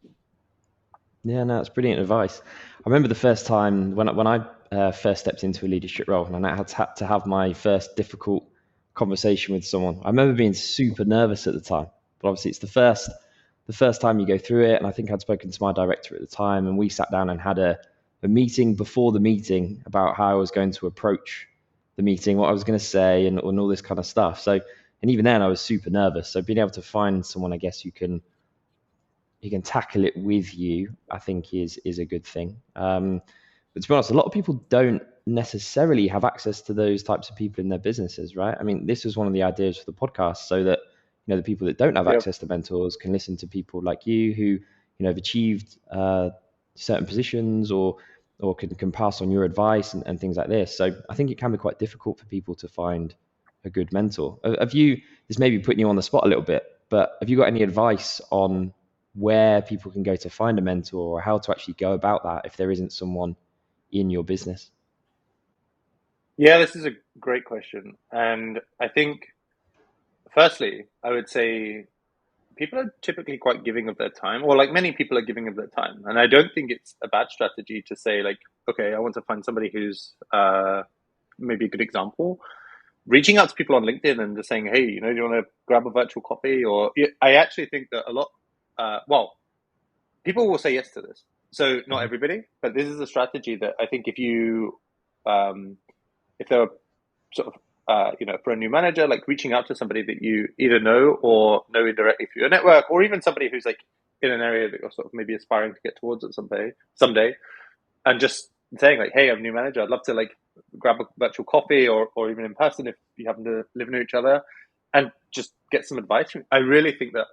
[SPEAKER 2] Yeah, no, it's brilliant advice. I remember the first time when I first stepped into a leadership role and I had to have my first difficult conversation with someone. I remember being super nervous at the time, but obviously it's the first time you go through it. And I think I'd spoken to my director at the time, and we sat down and had a meeting before the meeting about how I was going to approach the meeting, what I was going to say, and all this kind of stuff. So, and even then, I was super nervous. So being able to find someone, I guess, who can tackle it with you, I think is a good thing. But to be honest, a lot of people don't necessarily have access to those types of people in their businesses, right? I mean, this was one of the ideas for the podcast, so that the people that don't have access to mentors can listen to people like you who have achieved certain positions or can pass on your advice and things like this. So I think it can be quite difficult for people to find a good mentor. This may be putting you on the spot a little bit, but have you got any advice on where people can go to find a mentor, or how to actually go about that if there isn't someone in your business?
[SPEAKER 1] Yeah, this is a great question. And I think, firstly, I would say people are typically quite giving of their time, or like many people are giving of their time. And I don't think it's a bad strategy to say, like, okay, I want to find somebody who's maybe a good example. Reaching out to people on LinkedIn and just saying, hey, do you want to grab a virtual coffee? Or I actually think that a lot, people will say yes to this. So not everybody, but this is a strategy that I think if they're sort of, for a new manager, like reaching out to somebody that you either know or know indirectly through your network, or even somebody who's like in an area that you're sort of maybe aspiring to get towards at someday, and just saying like, hey, I'm a new manager. I'd love to like grab a virtual coffee or even in person if you happen to live near each other, and just get some advice. I really think that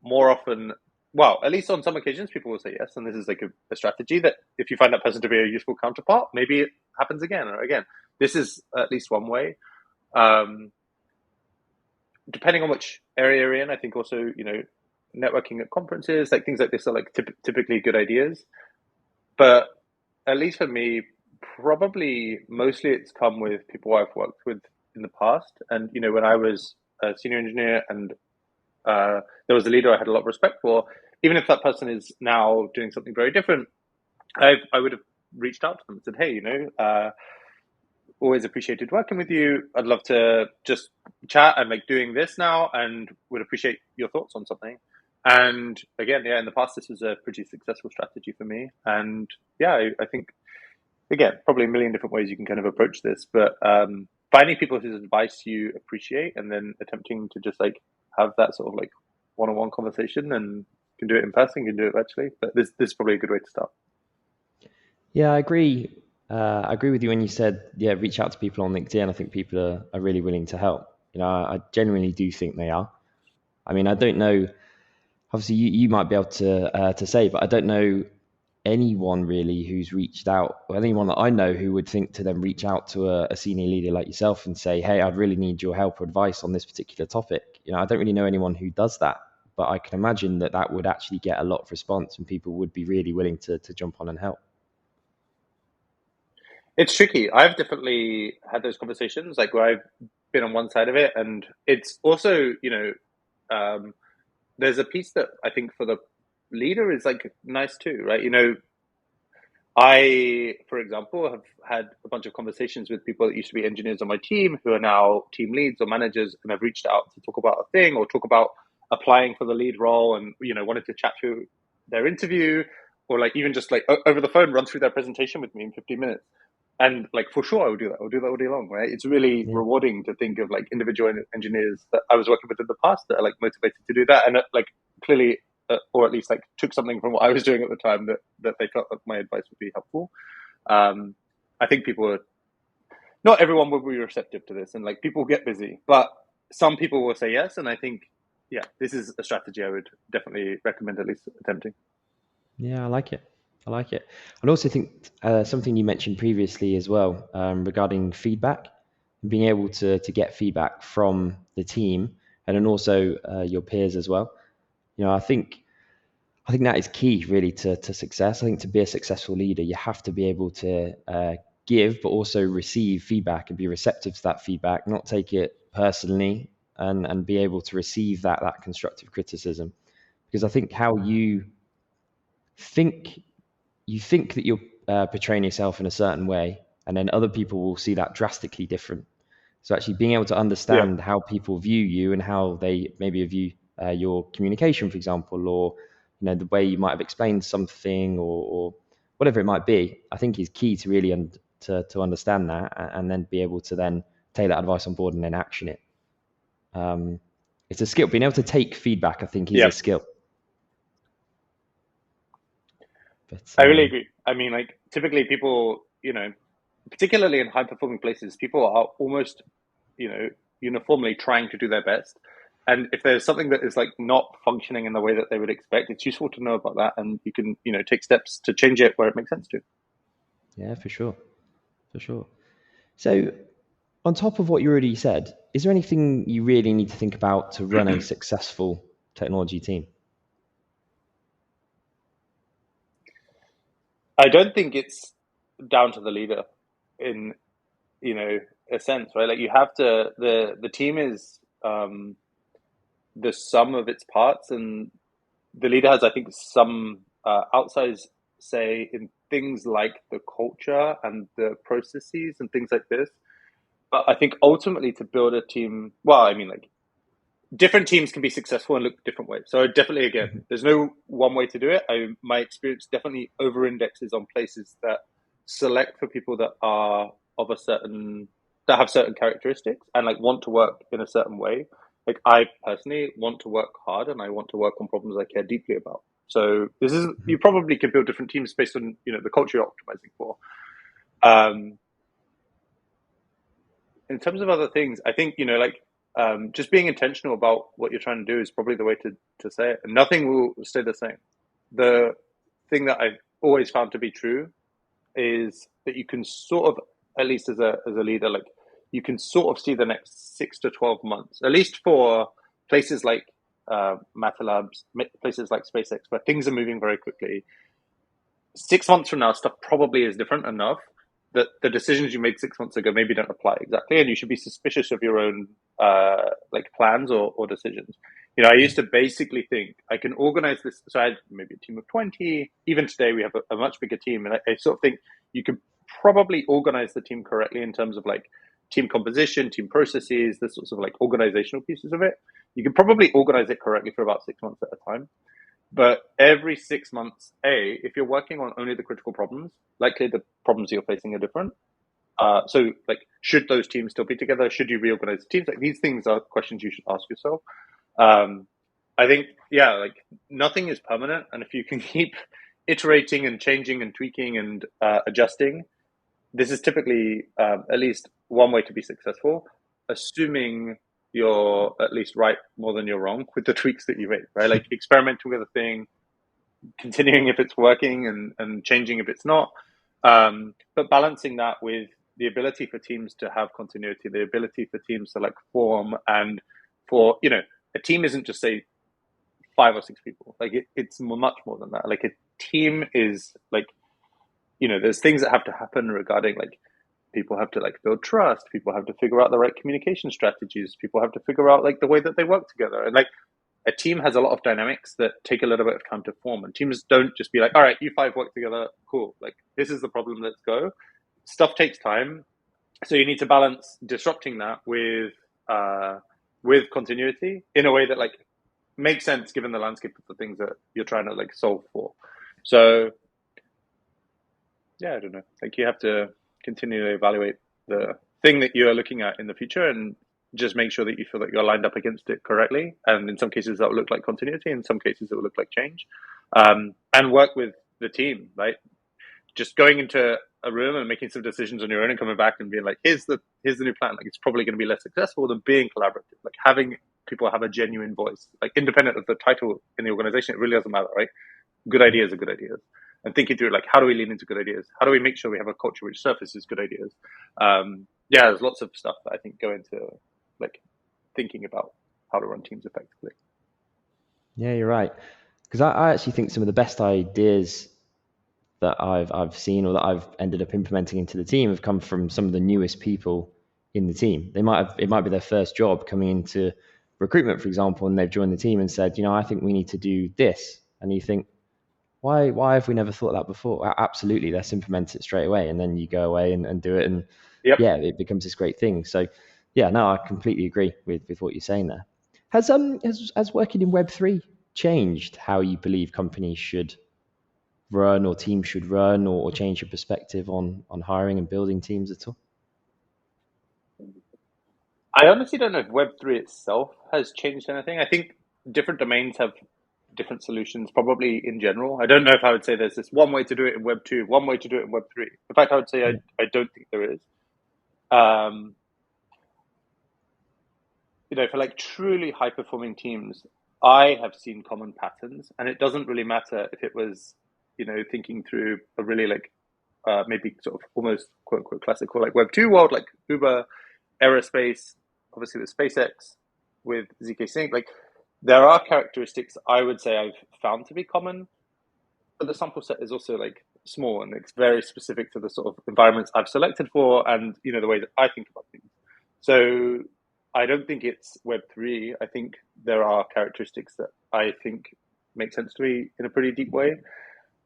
[SPEAKER 1] more often, well, at least on some occasions, people will say yes, and this is like a strategy that if you find that person to be a useful counterpart, maybe it happens again or again. This is at least one way. Um, Depending on which area you're in, I think also networking at conferences, like things like this, are like typically good ideas. But at least for me, probably mostly it's come with people I've worked with in the past. And when I was a senior engineer and there was a leader I had a lot of respect for, even if that person is now doing something very different, I would have reached out to them and said, hey, always appreciated working with you. I'd love to just chat. I'm like doing this now and would appreciate your thoughts on something. And again, yeah, in the past, this was a pretty successful strategy for me. And yeah, I think, again, probably a million different ways you can kind of approach this, but finding people whose advice you appreciate and then attempting to just like have that sort of like one-on-one conversation, and you can do it in person, you can do it virtually, but this is probably a good way to start.
[SPEAKER 2] Yeah, I agree. I agree with you when you said, yeah, reach out to people on LinkedIn. I think people are really willing to help. I genuinely do think they are. I mean, I don't know. Obviously, you might be able to say, but I don't know anyone really who's reached out, or anyone that I know who would think to then reach out to a senior leader like yourself and say, hey, I'd really need your help or advice on this particular topic. I don't really know anyone who does that, but I can imagine that would actually get a lot of response and people would be really willing to jump on and help.
[SPEAKER 1] It's tricky. I've definitely had those conversations, like where I've been on one side of it, and it's also, um, there's a piece that I think for the leader is like nice too, right? I, for example, have had a bunch of conversations with people that used to be engineers on my team who are now team leads or managers, and have reached out to talk about a thing or talk about applying for the lead role, and wanted to chat through their interview, or like even just like over the phone run through their presentation with me in 15 minutes. And like for sure, I would do that. I would do that all day long, right? It's really
[SPEAKER 2] Yeah.
[SPEAKER 1] rewarding to think of like individual engineers that I was working with in the past that are like motivated to do that, and like clearly or at least like took something from what I was doing at the time that they felt that my advice would be helpful. I think not everyone will be receptive to this, and like people get busy, but some people will say yes. And I think, yeah, this is a strategy I would definitely recommend at least attempting.
[SPEAKER 2] Yeah, I like it. I like it. And also think something you mentioned previously as well, regarding feedback, being able to get feedback from the team and then also your peers as well. I think that is key really to success. I think to be a successful leader, you have to be able to give, but also receive feedback and be receptive to that feedback, not take it personally, and be able to receive that constructive criticism. Because I think how think you think that you're portraying yourself in a certain way, and then other people will see that drastically different. So actually being able to
[SPEAKER 1] Yeah.
[SPEAKER 2] understand how people view you and how they maybe view your communication, for example, or the way you might have explained something, or whatever it might be, I think is key to really to understand that, and then be able to then take that advice on board and then action it. It's a skill. Being able to take feedback, I think, is
[SPEAKER 1] Yeah.
[SPEAKER 2] a skill. But
[SPEAKER 1] I really agree. I mean, like typically people, particularly in high performing places, people are almost, uniformly trying to do their best. And if there's something that is like not functioning in the way that they would expect, it's useful to know about that, and you can, take steps to change it where it makes sense to.
[SPEAKER 2] yeah, for sure, for sure. So, on top of what you already said, is there anything you really need to think about to run a successful technology team?
[SPEAKER 1] I don't think it's down to the leader in, a sense, right? Like you have to, the team is the sum of its parts, and the leader has, I think, some outsized say in things like the culture and the processes and things like this. But I think ultimately to build a team, well, I mean, like different teams can be successful and look different ways. So definitely, again,
[SPEAKER 2] Mhm.
[SPEAKER 1] there's no one way to do it. My experience definitely over indexes on places that select for people that are of a certain that have certain characteristics and like want to work in a certain way. Like I personally want to work hard and I want to work on problems I care deeply about. So this is
[SPEAKER 2] Mhm.
[SPEAKER 1] you probably can build different teams based on the culture you're optimizing for. Um, in terms of other things, I think just being intentional about what you're trying to do is probably the way to say it. And nothing will stay the same. The thing that I've always found to be true is that you can sort of, at least as a leader, like you can sort of see the next 6 to 12 months, at least for places like Matter Labs, places like SpaceX, where things are moving very quickly. 6 months from now, stuff probably is different enough that the decisions you made 6 months ago maybe don't apply exactly, and you should be suspicious of your own like plans or decisions. I used to basically think I can organize this. So I had maybe a team of 20. Even today, we have a much bigger team, and I sort of think you can probably organize the team correctly in terms of like team composition, team processes, the sorts of like organizational pieces of it. You can probably organize it correctly for about 6 months at a time. But every 6 months, if you're working on only the critical problems, likely the problems you're facing are different. So, like, should those teams still be together? Should you reorganize the teams? Like, these things are questions you should ask yourself. Um, I think, yeah, like, nothing is permanent. And if you can keep iterating and changing and tweaking and adjusting, this is typically at least one way to be successful, assuming you're at least right more than you're wrong with the tweaks that you make, right? Like experimenting with a thing, continuing if it's working and changing if it's not. But balancing that with the ability for teams to have continuity, the ability for teams to like form and for, a team isn't just say 5 or 6 people. Like it's much more than that. Like a team is like, there's things that have to happen regarding like people have to like build trust, people have to figure out the right communication strategies, people have to figure out like the way that they work together. And like a team has a lot of dynamics that take a little bit of time to form. And teams don't just be like, all right, you five work together, cool. Like this is the problem, let's go. Stuff takes time. So you need to balance disrupting that with continuity in a way that like makes sense given the landscape of the things that you're trying to like solve for. So yeah, I don't know. Like you have to continue to evaluate the thing that you are looking at in the future and just make sure that you feel that you're lined up against it correctly. And in some cases, that will look like continuity. In some cases, it will look like change. And work with the team, right? Just going into a room and making some decisions on your own and coming back and being like, here's the new plan. Like it's probably going to be less successful than being collaborative. Like having people have a genuine voice, like independent of the title in the organization, it really doesn't matter, right? Good ideas are good ideas. And thinking through like how do we lean into good ideas? How do we make sure we have a culture which surfaces good ideas? Yeah, there's lots of stuff that I think go into like thinking about how to run teams effectively.
[SPEAKER 2] Yeah, you're right. Because I actually think some of the best ideas that I've seen or that I've ended up implementing into the team have come from some of the newest people in the team. It might be their first job coming into recruitment, for example, and they've joined the team and said, I think we need to do this. And you think, why have we never thought of that before? Absolutely, let's implement it straight away. And then you go away and do it. And
[SPEAKER 1] Yep.
[SPEAKER 2] yeah, it becomes this great thing. So yeah, no, I completely agree with what you're saying there. Has working in Web3 changed how you believe companies should run or teams should run, or change your perspective on hiring and building teams at all?
[SPEAKER 1] I honestly don't know if Web3 itself has changed anything. I think different domains have different solutions, probably in general. I don't know if I would say there's this one way to do it in Web2, one way to do it in Web3. In fact, I would say
[SPEAKER 2] Yeah.
[SPEAKER 1] I don't think there is. Um, for like truly high performing teams, I have seen common patterns, and it doesn't really matter if it was, thinking through a really like maybe sort of almost quote unquote classical like Web2 world, like Uber, aerospace, obviously with SpaceX, with zkSync. Like there are characteristics I would say I've found to be common, but the sample set is also like small and it's very specific to the sort of environments I've selected for and the way that I think about things. So I don't think it's Web3. I think there are characteristics that I think make sense to me in a pretty deep way.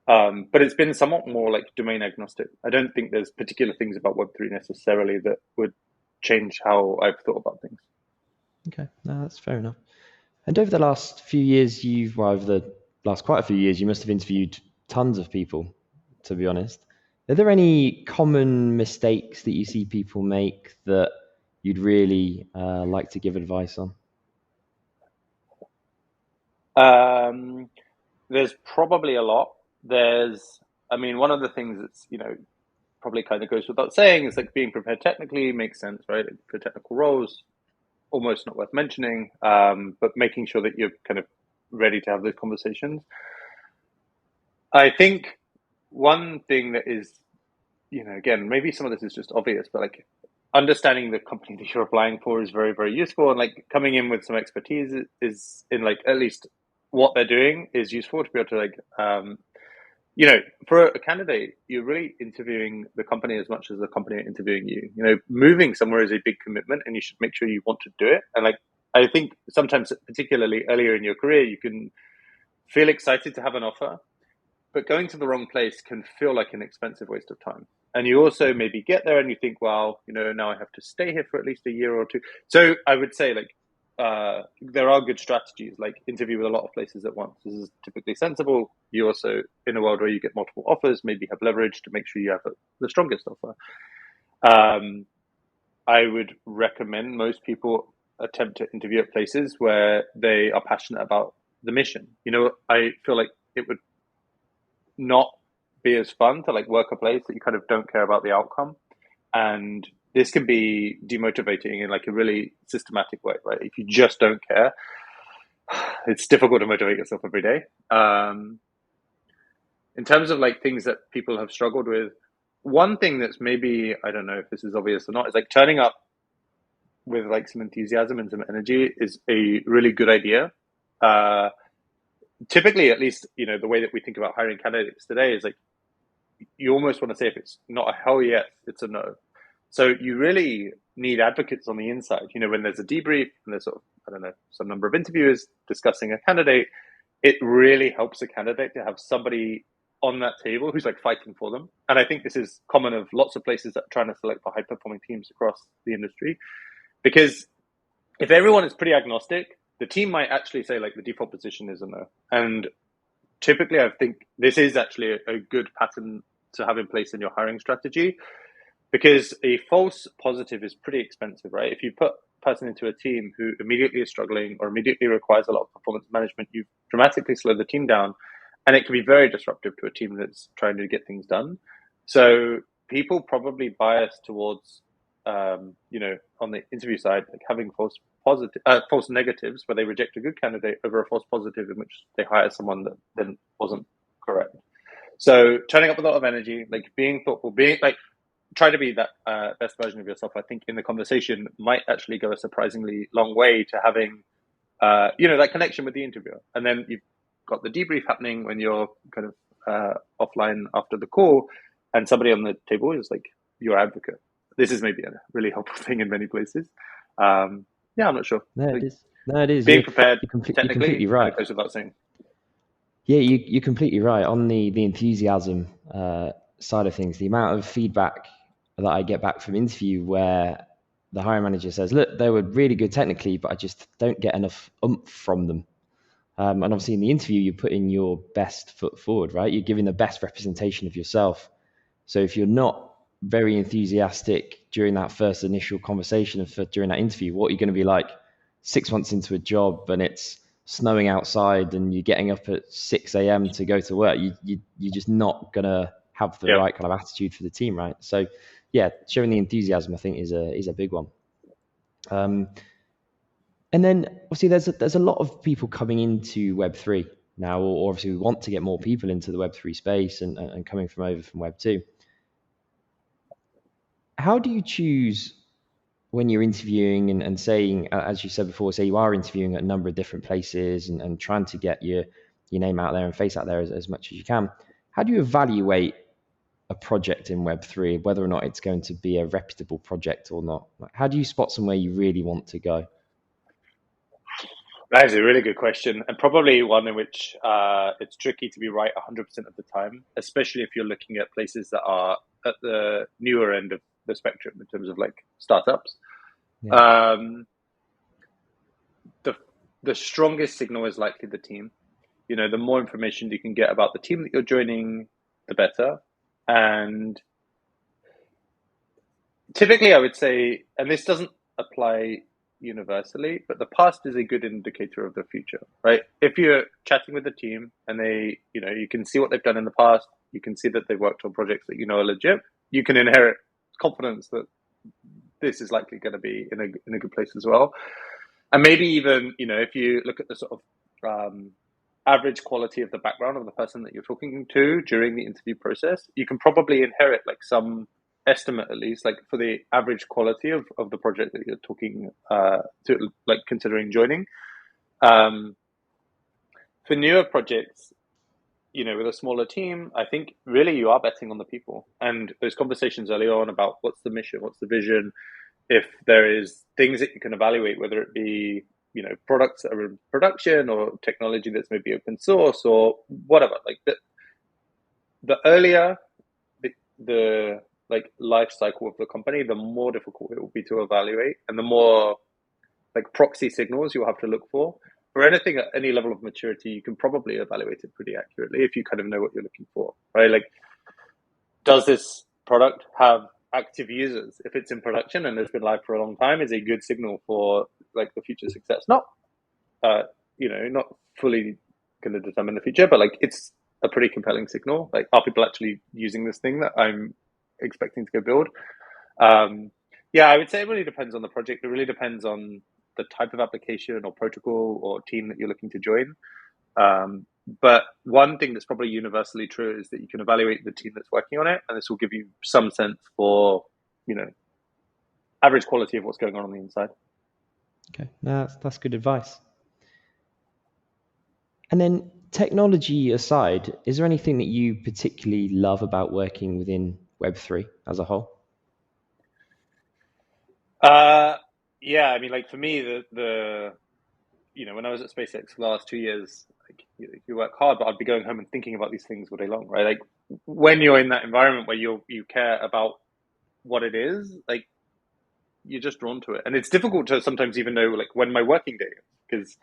[SPEAKER 1] But it's been somewhat more like domain agnostic. I don't think there's particular things about Web3 necessarily that would change how I've thought about things.
[SPEAKER 2] Okay, no, that's fair enough. And over the last few years, over the last quite a few years, you must have interviewed tons of people, to be honest. Are there any common mistakes that you see people make that you'd really like to give advice on?
[SPEAKER 1] There's probably a lot. I mean, one of the things that's, probably kind of goes without saying is like being prepared technically makes sense, right? For technical roles, almost not worth mentioning, but making sure that you're kind of ready to have those conversations. I think one thing that is, again, maybe some of this is just obvious, but like understanding the company that you're applying for is very, very useful. And like coming in with some expertise is in like at least what they're doing is useful to be able to like, for a candidate, you're really interviewing the company as much as the company are interviewing you. Moving somewhere is a big commitment and you should make sure you want to do it. And like, I think sometimes, particularly earlier in your career, you can feel excited to have an offer, but going to the wrong place can feel like an expensive waste of time. And you also maybe get there and you think, well, now I have to stay here for at least a year or two. So I would say like, there are good strategies, like interview with a lot of places at once. This is typically sensible. You also, in a world where you get multiple offers, maybe have leverage to make sure you have the strongest offer. I would recommend most people attempt to interview at places where they are passionate about the mission. I feel like it would not be as fun to like work a place that you kind of don't care about the outcome. And this can be demotivating in like a really systematic way, right? If you just don't care, it's difficult to motivate yourself every day. In terms of like things that people have struggled with, one thing that's maybe, I don't know if this is obvious or not, is like turning up with like some enthusiasm and some energy is a really good idea. Typically, at least, the way that we think about hiring candidates today is like, you almost want to say if it's not a hell yes, it's a no. So you really need advocates on the inside. When there's a debrief and there's sort of, I don't know, some number of interviewers discussing a candidate, it really helps a candidate to have somebody on that table who's like fighting for them. And I think this is common of lots of places that are trying to select for high performing teams across the industry. Because if everyone is pretty agnostic, the team might actually say like the default position is a no. And typically, I think this is actually a good pattern to have in place in your hiring strategy, because a false positive is pretty expensive, right? If you put a person into a team who immediately is struggling or immediately requires a lot of performance management, you dramatically slow the team down, and it can be very disruptive to a team that's trying to get things done. So people probably bias towards, on the interview side, like having false negatives where they reject a good candidate over a false positive in which they hire someone that then wasn't correct. So turning up with a lot of energy, like being thoughtful, being like, try to be that best version of yourself, I think in the conversation might actually go a surprisingly long way to having, that connection with the interviewer. And then you've got the debrief happening when you're kind of offline after the call, and somebody on the table is like your advocate. This is maybe a really helpful thing in many places. I'm not sure.
[SPEAKER 2] No,
[SPEAKER 1] like,
[SPEAKER 2] it is. No, it is.
[SPEAKER 1] Being prepared
[SPEAKER 2] You're
[SPEAKER 1] technically
[SPEAKER 2] completely right.
[SPEAKER 1] goes without saying.
[SPEAKER 2] Yeah, you're completely right on the enthusiasm side of things. The amount of feedback that I get back from interview where the hiring manager says, "Look, they were really good technically, but I just don't get enough oomph from them." And obviously, in the interview, you're putting your best foot forward, right? You're giving the best representation of yourself. So if you're not very enthusiastic during that first initial conversation during that interview, what are you going to be like 6 months into a job and it's snowing outside and you're getting up at 6 a.m. to go to work? You're just not going to have the right kind of attitude for the team, right? So yeah, showing the enthusiasm, I think, is a big one. And then obviously there's a lot of people coming into Web3 now, or obviously we want to get more people into the Web3 space and coming over from Web2. How do you choose when you're interviewing and saying, as you said before, say you are interviewing at a number of different places and trying to get your name out there and face out there as much as you can? How do you evaluate a project in Web3, whether or not it's going to be a reputable project or not? How do you spot somewhere you really want to go?
[SPEAKER 1] That is a really good question, and probably one in which it's tricky to be right 100% of the time, especially if you're looking at places that are at the newer end of the spectrum in terms of like startups. Yeah. The strongest signal is likely the team. The more information you can get about the team that you're joining, the better. And typically, I would say, and this doesn't apply universally, but the past is a good indicator of the future, right? If you're chatting with the team and they, you can see what they've done in the past, you can see that they've worked on projects that are legit, you can inherit confidence that this is likely going to be in a good place as well. And maybe even, if you look at the sort of average quality of the background of the person that you're talking to during the interview process, you can probably inherit like some estimate, at least, like for the average quality of the project that you're talking to, like considering joining. For newer projects, with a smaller team, I think really you are betting on the people and those conversations early on about what's the mission, what's the vision. If there is things that you can evaluate, whether it be products that are in production or technology that's maybe open source or whatever, like the earlier the like life cycle of the company, the more difficult it will be to evaluate, and the more like proxy signals you'll have to look for. For anything at any level of maturity, you can probably evaluate it pretty accurately if you kind of know what you're looking for, right? Like, does this product have active users? If it's in production and it's been live for a long time, is a good signal for like the future success. Not, not fully going to determine the future, but like it's a pretty compelling signal. Like, are people actually using this thing that I'm expecting to go build? Yeah, I would say it really depends on the project. It really depends on the type of application or protocol or team that you're looking to join. But one thing that's probably universally true is that you can evaluate the team that's working on it, and this will give you some sense for, average quality of what's going on the inside.
[SPEAKER 2] Okay, no, that's good advice. And then technology aside, is there anything that you particularly love about working within Web3 as a whole?
[SPEAKER 1] Yeah, I mean, like for me, the when I was at SpaceX for the last 2 years, like you work hard, but I'd be going home and thinking about these things all day long, right? Like when you're in that environment where you care about what it is, like you're just drawn to it, and it's difficult to sometimes even know like when my working day is, because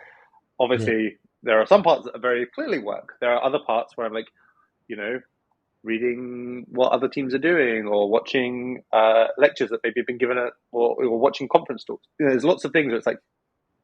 [SPEAKER 1] obviously there are some parts that are very clearly work. There are other parts where I'm like, reading what other teams are doing or watching lectures that maybe have been given or watching conference talks. There's lots of things where it's like,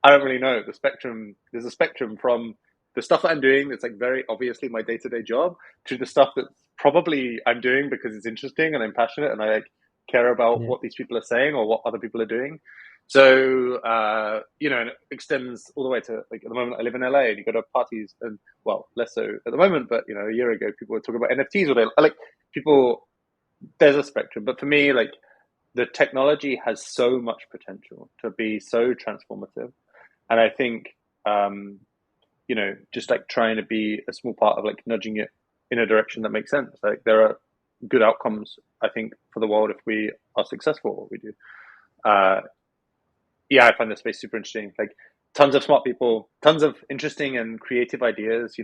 [SPEAKER 1] I don't really know the spectrum. There's a spectrum from the stuff that I'm doing that's like very obviously my day-to-day job to the stuff that probably I'm doing because it's interesting and I'm passionate and I like care about what these people are saying or what other people are doing. So, and it extends all the way to like at the moment I live in LA and you go to parties and well, less so at the moment, but a year ago people were talking about NFTs all day. Like people, there's a spectrum, but for me, like the technology has so much potential to be so transformative. And I think, just like trying to be a small part of like nudging it in a direction that makes sense. Like there are good outcomes, I think, for the world if we are successful at what we do. I find the space super interesting. Like tons of smart people, tons of interesting and creative ideas.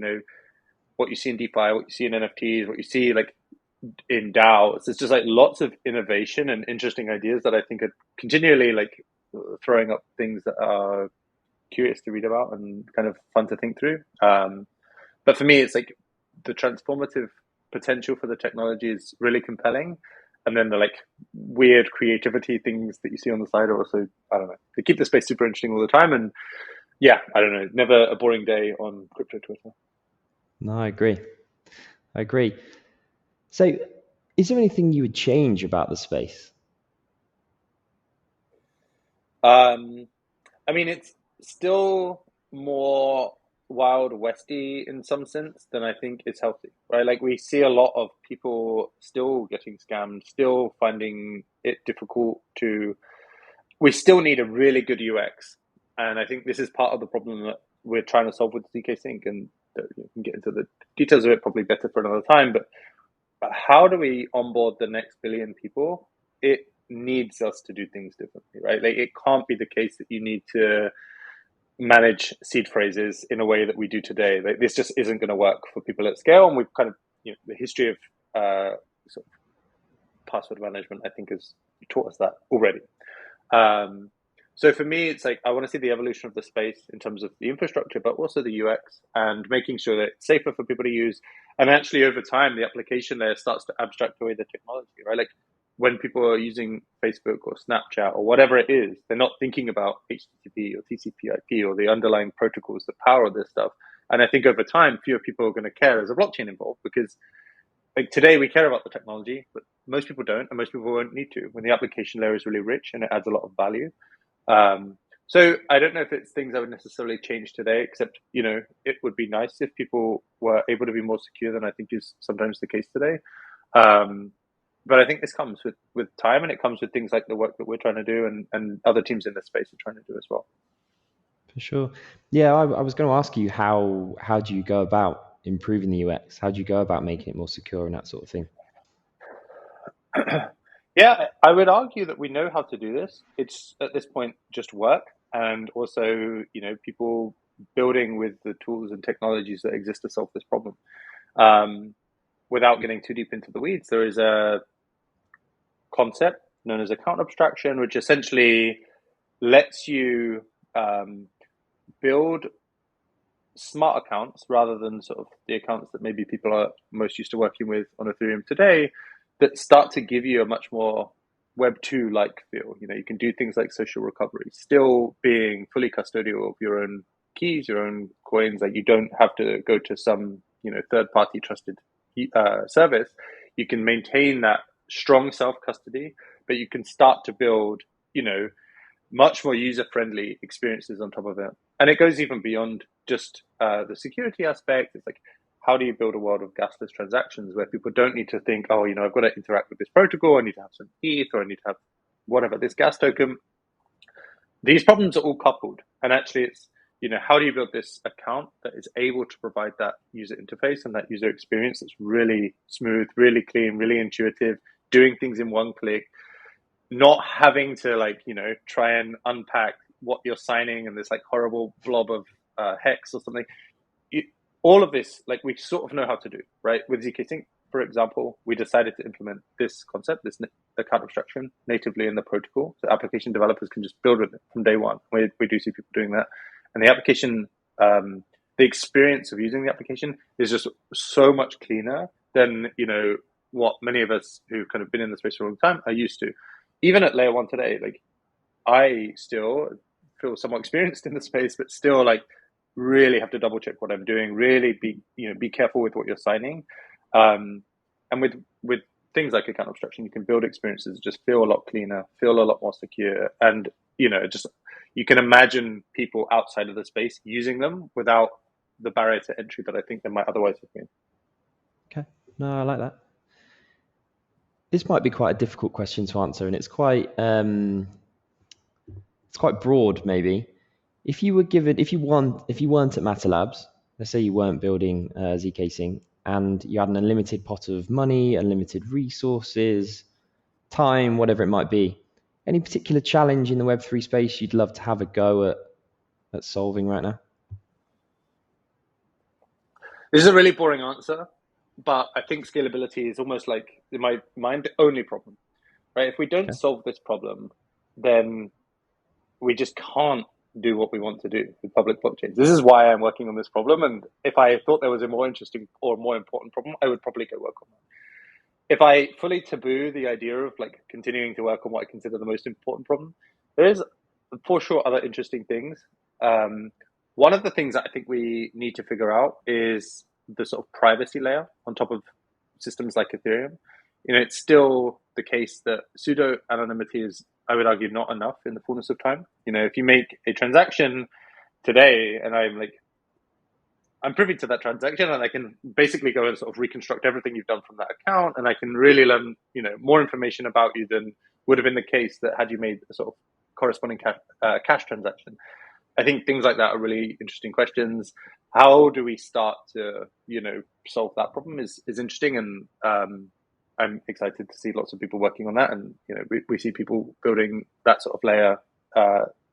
[SPEAKER 1] What you see in DeFi, what you see in NFTs, what you see like in DAOs. It's just like lots of innovation and interesting ideas that I think are continually like throwing up things that are curious to read about and kind of fun to think through. But for me, it's like the transformative potential for the technology is really compelling. And then the like weird creativity things that you see on the side are also, I don't know, they keep the space super interesting all the time. And yeah, I don't know, never a boring day on crypto Twitter.
[SPEAKER 2] No, I agree. So is there anything you would change about the space?
[SPEAKER 1] I mean, it's still more wild westy in some sense than I think is healthy, right? Like we see a lot of people still getting scammed, still finding it difficult to. We still need a really good UX, and I think this is part of the problem that we're trying to solve with zkSync, and you can get into the details of it probably better for another time. But how do we onboard the next billion people? It needs us to do things differently, right? Like it can't be the case that you need to manage seed phrases in a way that we do today. Like this just isn't going to work for people at scale. And we've kind of, the history of sort of password management, I think, has taught us that already. So for me, it's like I want to see the evolution of the space in terms of the infrastructure, but also the UX and making sure that it's safer for people to use. And actually, over time, the application layer starts to abstract away the technology, right? Like when people are using Facebook or Snapchat or whatever it is, they're not thinking about HTTP or TCP/IP or the underlying protocols that power this stuff. And I think over time, fewer people are going to care there's a blockchain involved, because like today we care about the technology, but most people don't, and most people won't need to when the application layer is really rich and it adds a lot of value. So I don't know if it's things I would necessarily change today, except, it would be nice if people were able to be more secure than I think is sometimes the case today. But I think this comes with time, and it comes with things like the work that we're trying to do, and other teams in this space are trying to do as well.
[SPEAKER 2] For sure. Yeah, I was going to ask you how do you go about improving the UX? How do you go about making it more secure and that sort of thing?
[SPEAKER 1] Yeah, I would argue that we know how to do this. It's at this point just work, and also, people building with the tools and technologies that exist to solve this problem. Without getting too deep into the weeds, there is a concept known as account abstraction, which essentially lets you build smart accounts rather than sort of the accounts that maybe people are most used to working with on Ethereum today, that start to give you a much more Web2 like feel. You can do things like social recovery, still being fully custodial of your own keys, your own coins. Like, you don't have to go to some third party trusted service. You can maintain that strong self custody, but you can start to build much more user friendly experiences on top of it. And it goes even beyond just the security aspect. It's like, how do you build a world of gasless transactions where people don't need to think, oh, I've got to interact with this protocol, I need to have some ETH, or I need to have whatever, this gas token. These problems are all coupled. And actually, it's, how do you build this account that is able to provide that user interface and that user experience that's really smooth, really clean, really intuitive, doing things in one click, not having to try and unpack what you're signing and this horrible blob of hex or something. All of this, we sort of know how to do, right? With zkSync, for example, we decided to implement this concept, this account abstraction, natively in the protocol, so application developers can just build with it from day one. We do see people doing that, and the application, the experience of using the application is just so much cleaner than what many of us who've kind of been in the space for a long time are used to. Even at layer one today, I still feel somewhat experienced in the space, but still really have to double check what I'm doing, really be careful with what you're signing. And with things like account abstraction, you can build experiences that just feel a lot cleaner, feel a lot more secure. And, just you can imagine people outside of the space using them without the barrier to entry that I think there might otherwise have been.
[SPEAKER 2] Okay. No, I like that. This might be quite a difficult question to answer, and it's quite broad, maybe. If you weren't at Matter Labs, let's say you weren't building zkSync, and you had an unlimited pot of money, unlimited resources, time, whatever it might be, any particular challenge in the Web3 space you'd love to have a go at solving right now?
[SPEAKER 1] This is a really boring answer, but I think scalability is almost in my mind, the only problem, right? If we don't solve this problem, then we just can't do what we want to do with public blockchains. This is why I'm working on this problem. And if I thought there was a more interesting or more important problem, I would probably go work on that. If I fully taboo the idea of continuing to work on what I consider the most important problem, there is for sure other interesting things. One of the things that I think we need to figure out is the sort of privacy layer on top of systems like Ethereum. It's still the case that pseudo anonymity is, I would argue, not enough in the fullness of time. If you make a transaction today and I'm privy to that transaction, and I can basically go and sort of reconstruct everything you've done from that account, and I can really learn, more information about you than would have been the case that had you made a sort of corresponding cash transaction. I think things like that are really interesting questions. How do we start to, solve that problem is interesting, and I'm excited to see lots of people working on that, and we see people building that sort of layer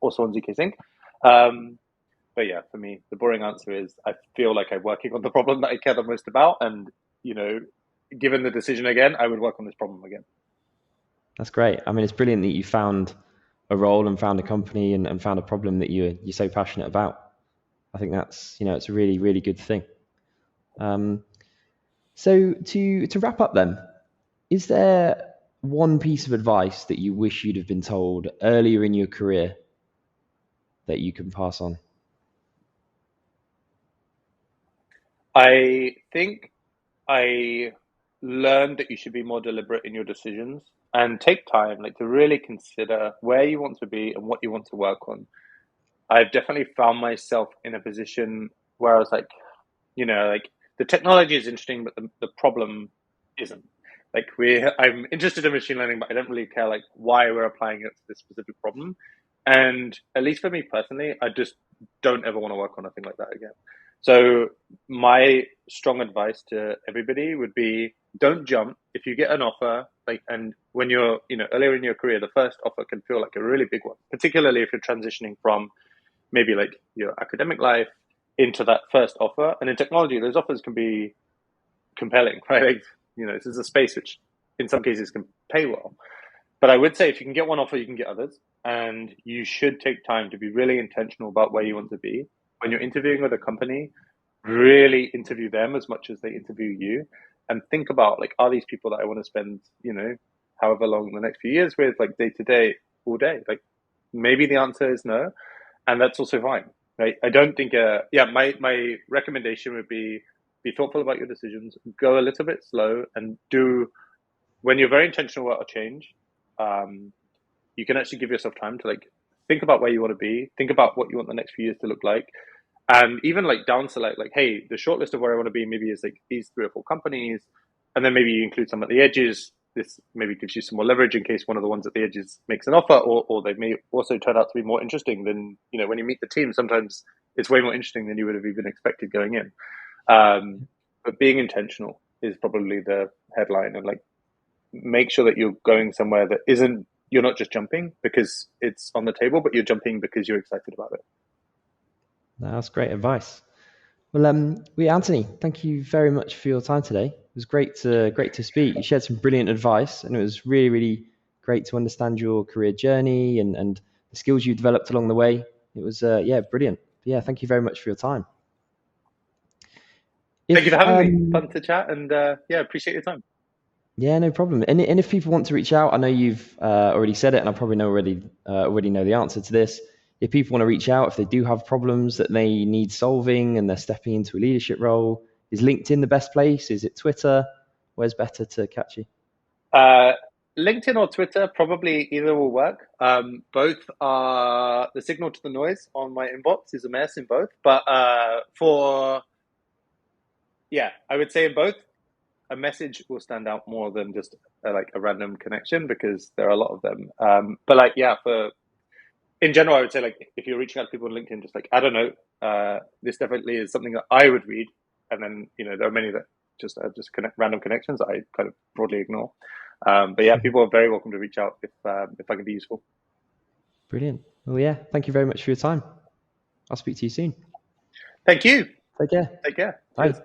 [SPEAKER 1] also on zkSync. But yeah, for me, the boring answer is I feel like I'm working on the problem that I care the most about, and given the decision again, I would work on this problem again.
[SPEAKER 2] That's great. I mean, it's brilliant that you found a role and found a company and found a problem that you're so passionate about. I think that's it's a really, really good thing. So to wrap up then, is there one piece of advice that you wish you'd have been told earlier in your career that you can pass on?
[SPEAKER 1] I think I learned that you should be more deliberate in your decisions and take time, like to really consider where you want to be and what you want to work on. I've definitely found myself in a position where I was like, like the technology is interesting, but the problem isn't. Like I'm interested in machine learning, but I don't really care like why we're applying it to this specific problem. And at least for me personally, I just don't ever want to work on a thing like that again. So my strong advice to everybody would be don't jump. If you get an offer, like, and when you're, earlier in your career, the first offer can feel like a really big one, particularly if you're transitioning from maybe like your academic life into that first offer. And in technology, those offers can be compelling, right? Like, this is a space which in some cases can pay well. But I would say if you can get one offer, you can get others. And you should take time to be really intentional about where you want to be. When you're interviewing with a company, really interview them as much as they interview you. And think about like, are these people that I want to spend, however long the next few years with, like day to day, all day? Like maybe the answer is no. And that's also fine. Right? I don't think, my recommendation would be thoughtful about your decisions, go a little bit slow, and when you're very intentional about a change, you can actually give yourself time to like think about where you want to be, think about what you want the next few years to look like, and even like down select like, hey, the short list of where I want to be maybe is like these 3 or 4 companies, and then maybe you include some at the edges. This maybe gives you some more leverage in case one of the ones at the edges makes an offer, or they may also turn out to be more interesting than, when you meet the team. Sometimes it's way more interesting than you would have even expected going in. But being intentional is probably the headline, and like make sure that you're going somewhere that isn't, you're not just jumping because it's on the table, but you're jumping because you're excited about it.
[SPEAKER 2] That's great advice. Well, Anthony, thank you very much for your time today. It was great to speak. You shared some brilliant advice, and it was really, really great to understand your career journey and the skills you developed along the way. It was, brilliant. Yeah, thank you very much for your time.
[SPEAKER 1] Thank you
[SPEAKER 2] If
[SPEAKER 1] for having me. Fun to chat, and appreciate your time.
[SPEAKER 2] Yeah, no problem. And if people want to reach out, I know you've already said it, and I probably already know the answer to this. If people want to reach out, if they do have problems that they need solving and they're stepping into a leadership role, is LinkedIn the best place? Is it Twitter? Where's better to catch you?
[SPEAKER 1] LinkedIn or Twitter, probably either will work. Both are the signal to the noise on my inbox is a mess in both. But I would say in both, a message will stand out more than just like a random connection because there are a lot of them. But like, for in general, I would say like if you're reaching out to people on LinkedIn, just like, I don't know, this definitely is something that I would read. And then, there are many that just random connections that I kind of broadly ignore. But yeah, people are very welcome to reach out if I can be useful.
[SPEAKER 2] Brilliant. Well, yeah, thank you very much for your time. I'll speak to you soon.
[SPEAKER 1] Thank you.
[SPEAKER 2] Take care.
[SPEAKER 1] Take care.
[SPEAKER 2] Bye.
[SPEAKER 1] Cheers.